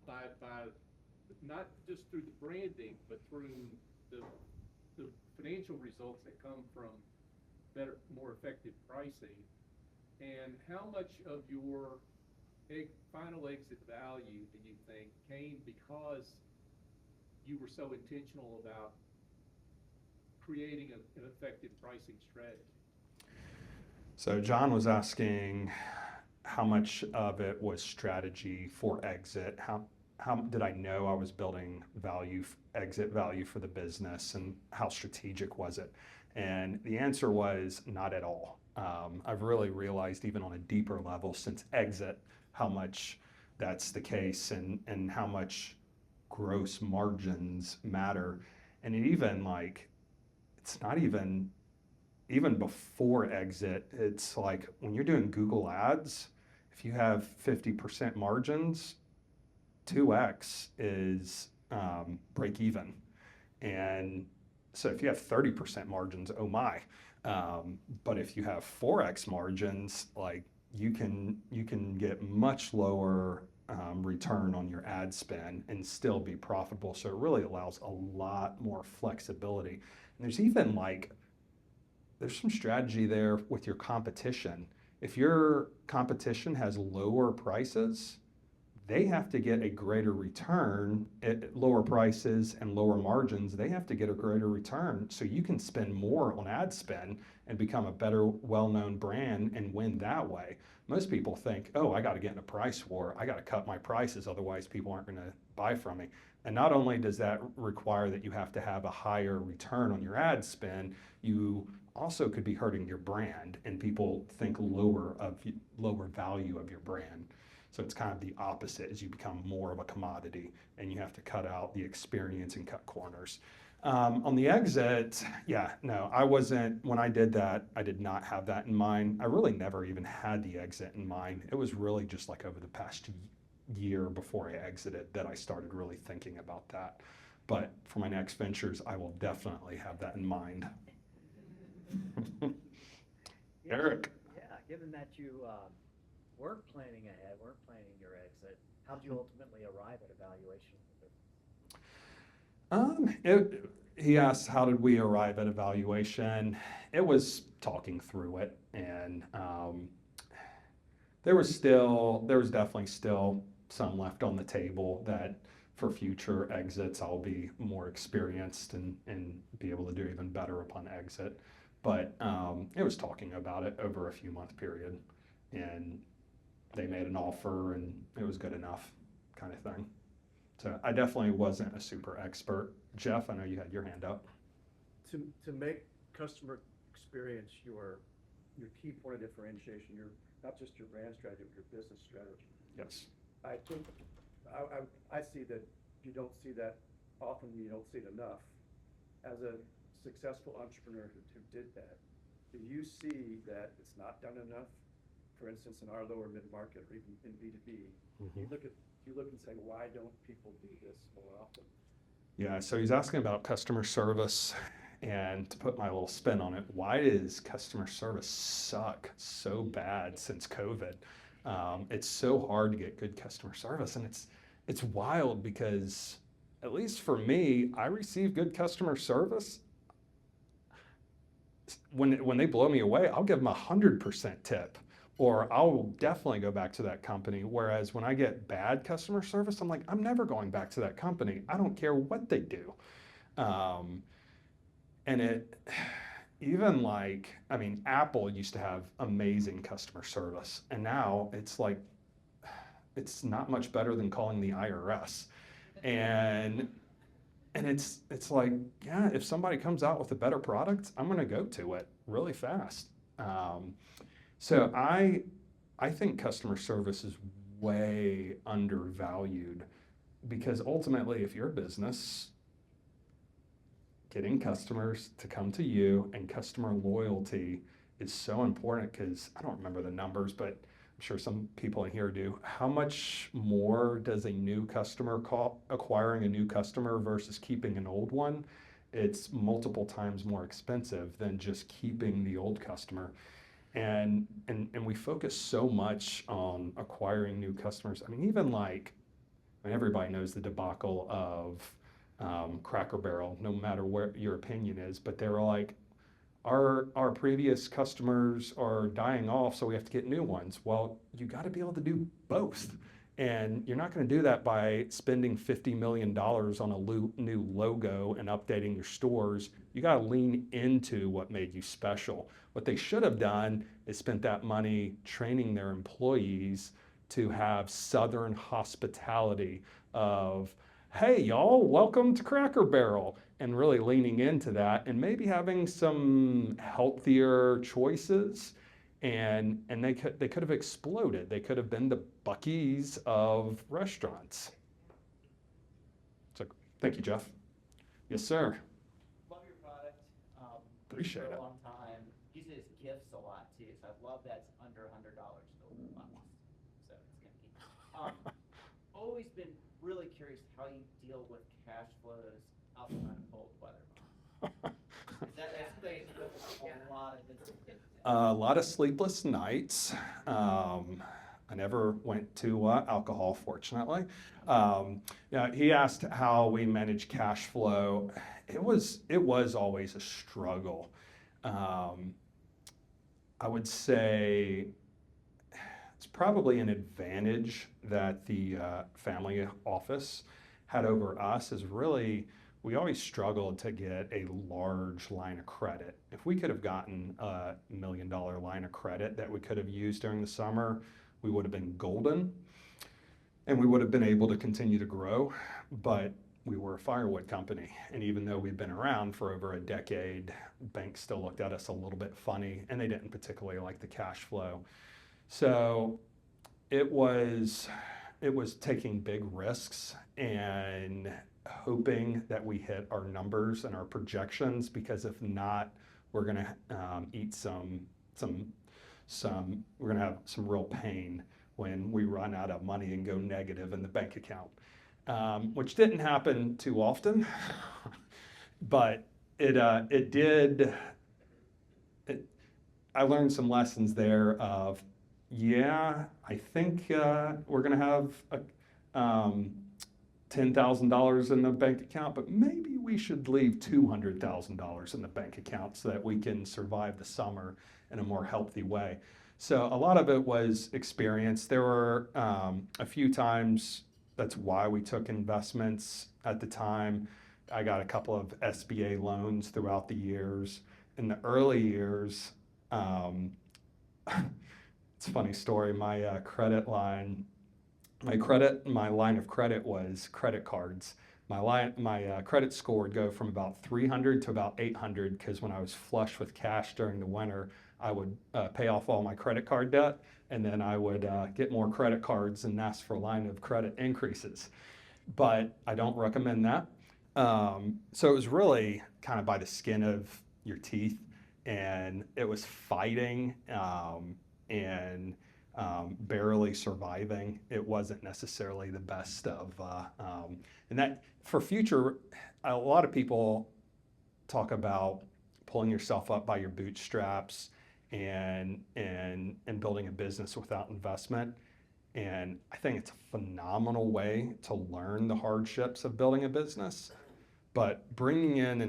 by not just through the branding, but through the financial results that come from better, more effective pricing? And how much of your final exit value do you think came because you were so intentional about creating an effective pricing strategy? So John was asking how much of it was strategy for exit. How did I know I was building value, exit value for the business, and how strategic was it? And the answer was not at all. I've really realized even on a deeper level since exit how much that's the case, and how much gross margins matter. And it even like, it's not even before exit, it's like when you're doing Google ads, if you have 50% margins, 2x is break even. And so if you have 30% margins, oh my. But if you have 4x margins, like you can get much lower return on your ad spend and still be profitable. So it really allows a lot more flexibility. And there's even like, there's some strategy there with your competition. If your competition has lower prices, they have to get a greater return at lower prices and lower margins. They have to get a greater return so you can spend more on ad spend and become a better, well-known brand and win that way. Most people think, oh, I got to get in a price war. I got to cut my prices, otherwise people aren't going to buy from me. And not only does that require that you have to have a higher return on your ad spend, you also could be hurting your brand, and people think lower value of your brand. So it's kind of the opposite as you become more of a commodity and you have to cut out the experience and cut corners. On the exit, yeah, no, I wasn't, when I did that, I did not have that in mind. I really never even had the exit in mind. It was really just like over the past year before I exited that I started really thinking about that. But for my next ventures, I will definitely have that in mind. Eric. Yeah, given that you weren't planning ahead, weren't planning your exit, how did you ultimately arrive at evaluation? He asked, how did we arrive at evaluation? It was talking through it, and there was definitely still some left on the table that for future exits I'll be more experienced and be able to do even better upon exit. But it was talking about it over a few month period, and they made an offer and it was good enough kind of thing. So I definitely wasn't a super expert. Jeff, I know you had your hand up. To make customer experience your key point of differentiation, not just your brand strategy, but your business strategy. Yes. I think, I see that you don't see that often, you don't see it enough. As a successful entrepreneur who did that, do you see that it's not done enough? For instance, in our lower mid-market or even in B2B, you look and say, why don't people do this more often? Yeah, so he's asking about customer service, and to put my little spin on it, why does customer service suck so bad since COVID? It's so hard to get good customer service, and it's wild because, at least for me, I receive good customer service. When they blow me away, I'll give them 100% tip, or I'll definitely go back to that company. Whereas when I get bad customer service, I'm like, I'm never going back to that company. I don't care what they do. And it, even like, I mean, Apple used to have amazing customer service, and now it's like, it's not much better than calling the IRS. And it's like, yeah, if somebody comes out with a better product, I'm gonna go to it really fast. So I think customer service is way undervalued because ultimately, if you're a business, getting customers to come to you and customer loyalty is so important because I don't remember the numbers, but I'm sure some people in here do. How much more does a new customer acquiring a new customer versus keeping an old one? It's multiple times more expensive than just keeping the old customer. And we focus so much on acquiring new customers. I mean, even like, I mean, everybody knows the debacle of Cracker Barrel, no matter what your opinion is, but they were like, our previous customers are dying off, so we have to get new ones. Well, you got to be able to do both. And you're not going to do that by spending $50 million on a new logo and updating your stores. You got to lean into what made you special. What they should have done is spent that money training their employees to have Southern hospitality of, hey, y'all, welcome to Cracker Barrel, and really leaning into that and maybe having some healthier choices. And they could have exploded. They could have been the Buc-ee's of restaurants. So thank you, Jeff. Yes, sir. Love your product. Appreciate for it. a long time. Use it as gifts a lot too. So I love that it's under $100 still. So it's gonna keep. Always been really curious how you deal with cash flows outside of cold weather. That's a lot of different. A lot of sleepless nights. I never went to alcohol, fortunately. Now, he asked how we manage cash flow. It was always a struggle. I would say it's probably an advantage that the family office had over us is really we always struggled to get a large line of credit. If we could have gotten a $1 million line of credit that we could have used during the summer, we would have been golden and we would have been able to continue to grow. But we were a firewood company. And even though we'd been around for over a decade, banks still looked at us a little bit funny and they didn't particularly like the cash flow. So it was taking big risks and hoping that we hit our numbers and our projections, because if not, we're going to eat we're going to have some real pain when we run out of money and go negative in the bank account, which didn't happen too often, but it did. I learned some lessons there of, yeah, I think we're going to have $10,000 in the bank account, but maybe we should leave $200,000 in the bank account so that we can survive the summer in a more healthy way. So a lot of it was experience. There were a few times, that's why we took investments at the time. I got a couple of SBA loans throughout the years. In the early years, it's a funny story, my line of credit was credit cards. My credit score would go from about 300 to about 800 because when I was flush with cash during the winter, I would pay off all my credit card debt, and then I would get more credit cards and ask for line of credit increases. But I don't recommend that. So it was really kind of by the skin of your teeth, and it was fighting and barely surviving. It wasn't necessarily the best of, and that for future, a lot of people talk about pulling yourself up by your bootstraps and building a business without investment. And I think it's a phenomenal way to learn the hardships of building a business. But bringing in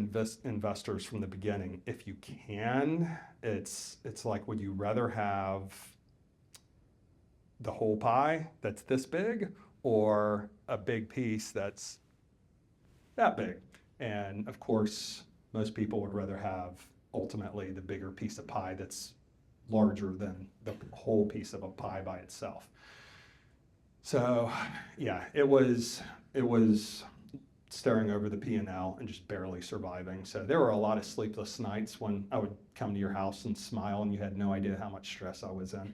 investors from the beginning, if you can, it's like, would you rather have the whole pie that's this big or a big piece that's that big? And of course, most people would rather have ultimately the bigger piece of pie that's larger than the whole piece of a pie by itself. So yeah, it was staring over the P&L and just barely surviving. So there were a lot of sleepless nights when I would come to your house and smile and you had no idea how much stress I was in.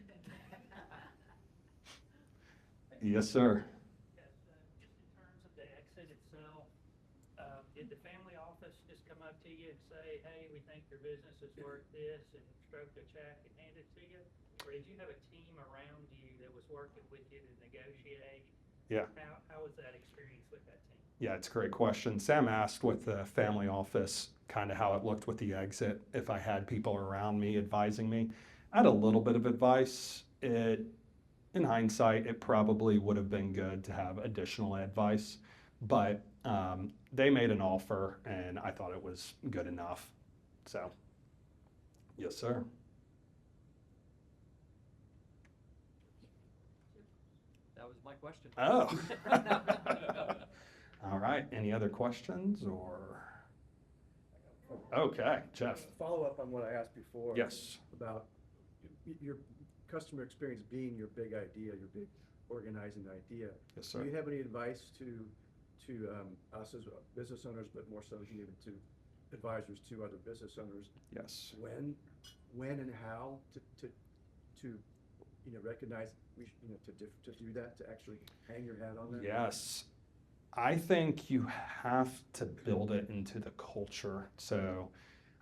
Yes, sir. Yes, just in terms of the exit itself, did the family office just come up to you and say, hey, we think your business is worth this, and stroke the check and hand it to you? Or did you have a team around you that was working with you to negotiate? Yeah. How was that experience with that team? Yeah, it's a great question. Sam asked with the family office kind of how it looked with the exit, if I had people around me advising me. I had a little bit of advice. In hindsight, it probably would have been good to have additional advice, but they made an offer and I thought it was good enough. So, yes, sir. That was my question. Oh. All right. Any other questions or? Okay, Jeff. Follow up on what I asked before. Yes. About your customer experience being your big idea, your big organizing idea. Yes, sir. Do you have any advice to us as business owners, but more so even to advisors to other business owners? Yes. When and how to recognize to do that, to actually hang your hat on that? Yes. I think you have to build it into the culture. So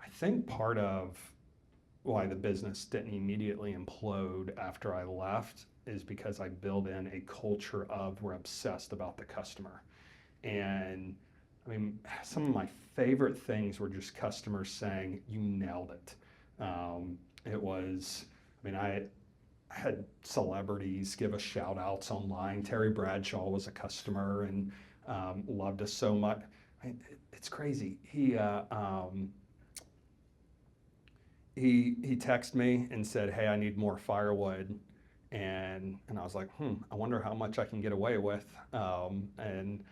I think part of why the business didn't immediately implode after I left is because I built in a culture of we're obsessed about the customer. And I mean, some of my favorite things were just customers saying, you nailed it. I had celebrities give us shout outs online. Terry Bradshaw was a customer and loved us so much. It's crazy. He texted me and said, hey, I need more firewood. And I was like, I wonder how much I can get away with and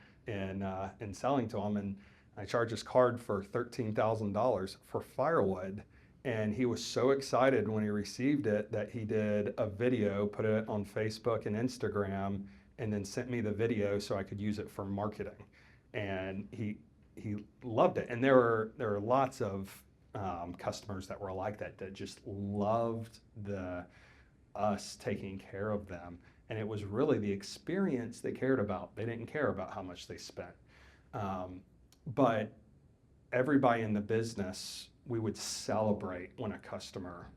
selling to him. And I charged his card for $13,000 for firewood. And he was so excited when he received it that he did a video, put it on Facebook and Instagram, and then sent me the video so I could use it for marketing. And he loved it. And there were lots of customers that were like that just loved us taking care of them. And it was really the experience they cared about. They didn't care about how much they spent. But everybody in the business, we would celebrate when a customer,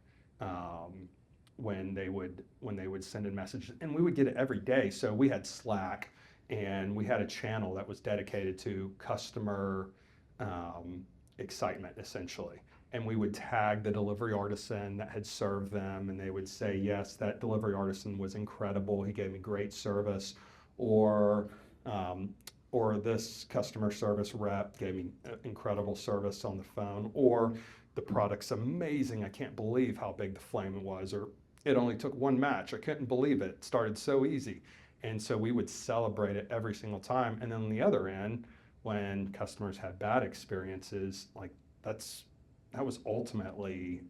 when they would send in messages, and we would get it every day. So we had Slack, and we had a channel that was dedicated to customer excitement, essentially. And we would tag the delivery artisan that had served them, and they would say, yes, that delivery artisan was incredible. He gave me great service. Or this customer service rep gave me incredible service on the phone. Or the product's amazing. I can't believe how big the flame was. Or it only took one match. I couldn't believe it. It started so easy. And so we would celebrate it every single time. And then on the other end, when customers had bad experiences, like that was ultimately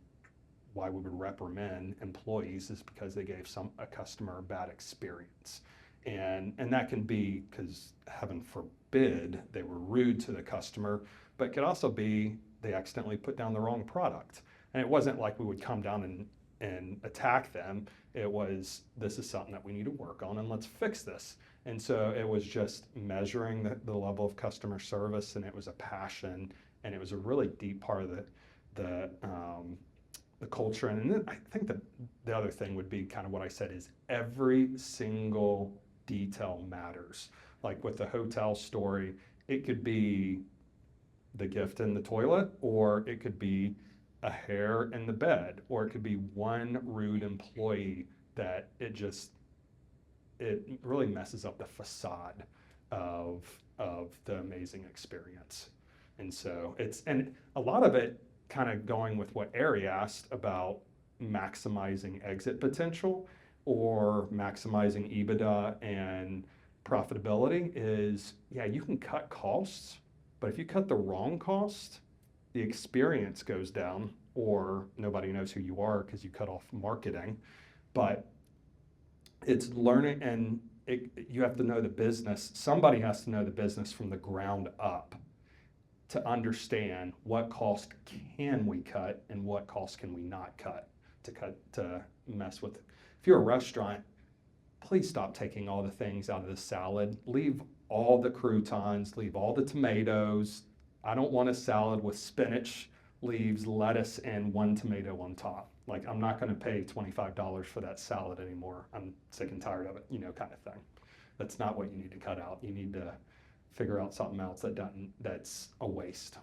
why we would reprimand employees, is because they gave a customer a bad experience. And that can be because, heaven forbid, they were rude to the customer, but it could also be they accidentally put down the wrong product. And it wasn't like we would come down and attack them. It was, this is something that we need to work on and let's fix this. And so it was just measuring the level of customer service, and it was a passion, and it was a really deep part of the culture. And then I think that the other thing would be kind of what I said, is every single detail matters. Like with the hotel story, it could be the gift in the toilet, or it could be a hair in the bed, or it could be one rude employee that it really messes up the facade of the amazing experience. And so and a lot of it, kind of going with what Ari asked about maximizing exit potential or maximizing EBITDA and profitability, is, yeah, you can cut costs, but if you cut the wrong cost, the experience goes down, or nobody knows who you are because you cut off marketing. But it's learning, and you have to know the business. Somebody has to know the business from the ground up to understand what cost can we cut and what cost can we not cut to mess with. If you're a restaurant, please stop taking all the things out of the salad. Leave all the croutons, leave all the tomatoes. I don't want a salad with spinach, leaves, lettuce, and one tomato on top. Like, I'm not gonna pay $25 for that salad anymore. I'm sick and tired of it, kind of thing. That's not what you need to cut out. You need to figure out something else that's a waste.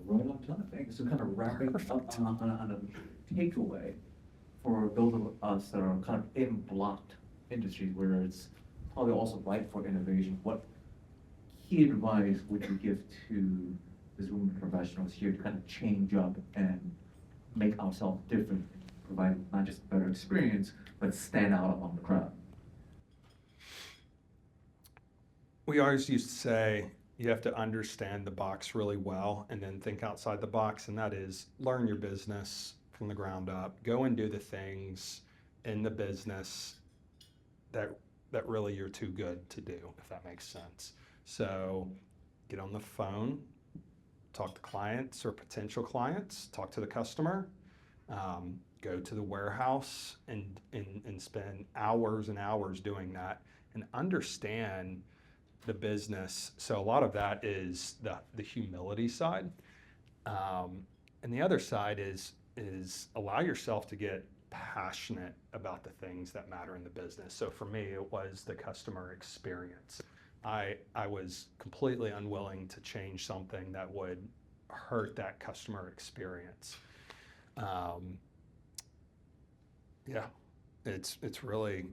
Right on time, thanks. So kind of wrapping up on a takeaway for those of us that are kind of in blocked industries where it's probably also ripe for innovation, what key advice would you give to the Zoom professionals here to kind of change up and make ourselves different, provide not just a better experience, but stand out among the crowd? We always used to say you have to understand the box really well and then think outside the box, and that is learn your business from the ground up. Go and do the things in the business that really you're too good to do, if that makes sense. So get on the phone, talk to clients or potential clients, talk to the customer, go to the warehouse and spend hours and hours doing that and understand the business. So a lot of that is the humility side. And the other side is allow yourself to get passionate about the things that matter in the business. So for me, it was the customer experience. I was completely unwilling to change something that would hurt that customer experience. Yeah, it's really,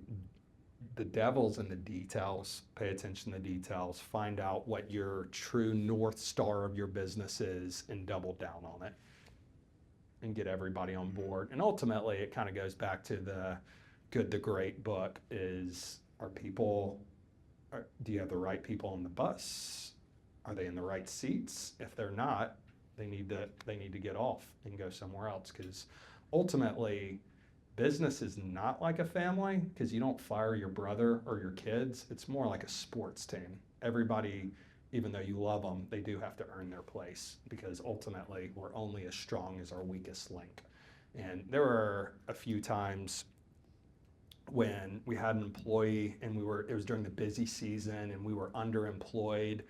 the devil's in the details. Pay attention to the details. Find out what your true North Star of your business is and double down on it and get everybody on board. And ultimately, it kind of goes back to the Good to Great book is, do you have the right people on the bus? Are they in the right seats? If they're not, they need to get off and go somewhere else, because ultimately, business is not like a family, because you don't fire your brother or your kids. It's more like a sports team. Everybody, even though you love them, they do have to earn their place, because ultimately we're only as strong as our weakest link. And there were a few times when we had an employee and it was during the busy season and we were underemployed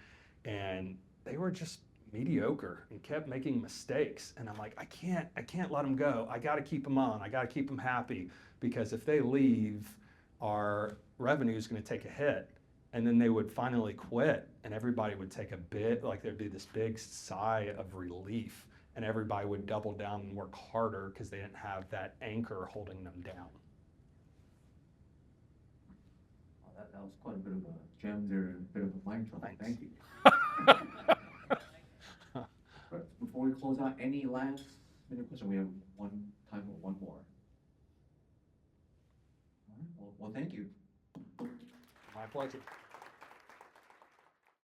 and they were just mediocre and kept making mistakes. And I'm like, I can't let them go. I got to keep them on. I got to keep them happy, because if they leave, our revenue is going to take a hit. And then they would finally quit and everybody would take there'd be this big sigh of relief and everybody would double down and work harder because they didn't have that anchor holding them down. Well, that was quite a bit of a gem there, a bit of a mic drop. Thanks. Thank you. But before we close out, any last minute question? We have time for one more. All right, well, thank you. My pleasure.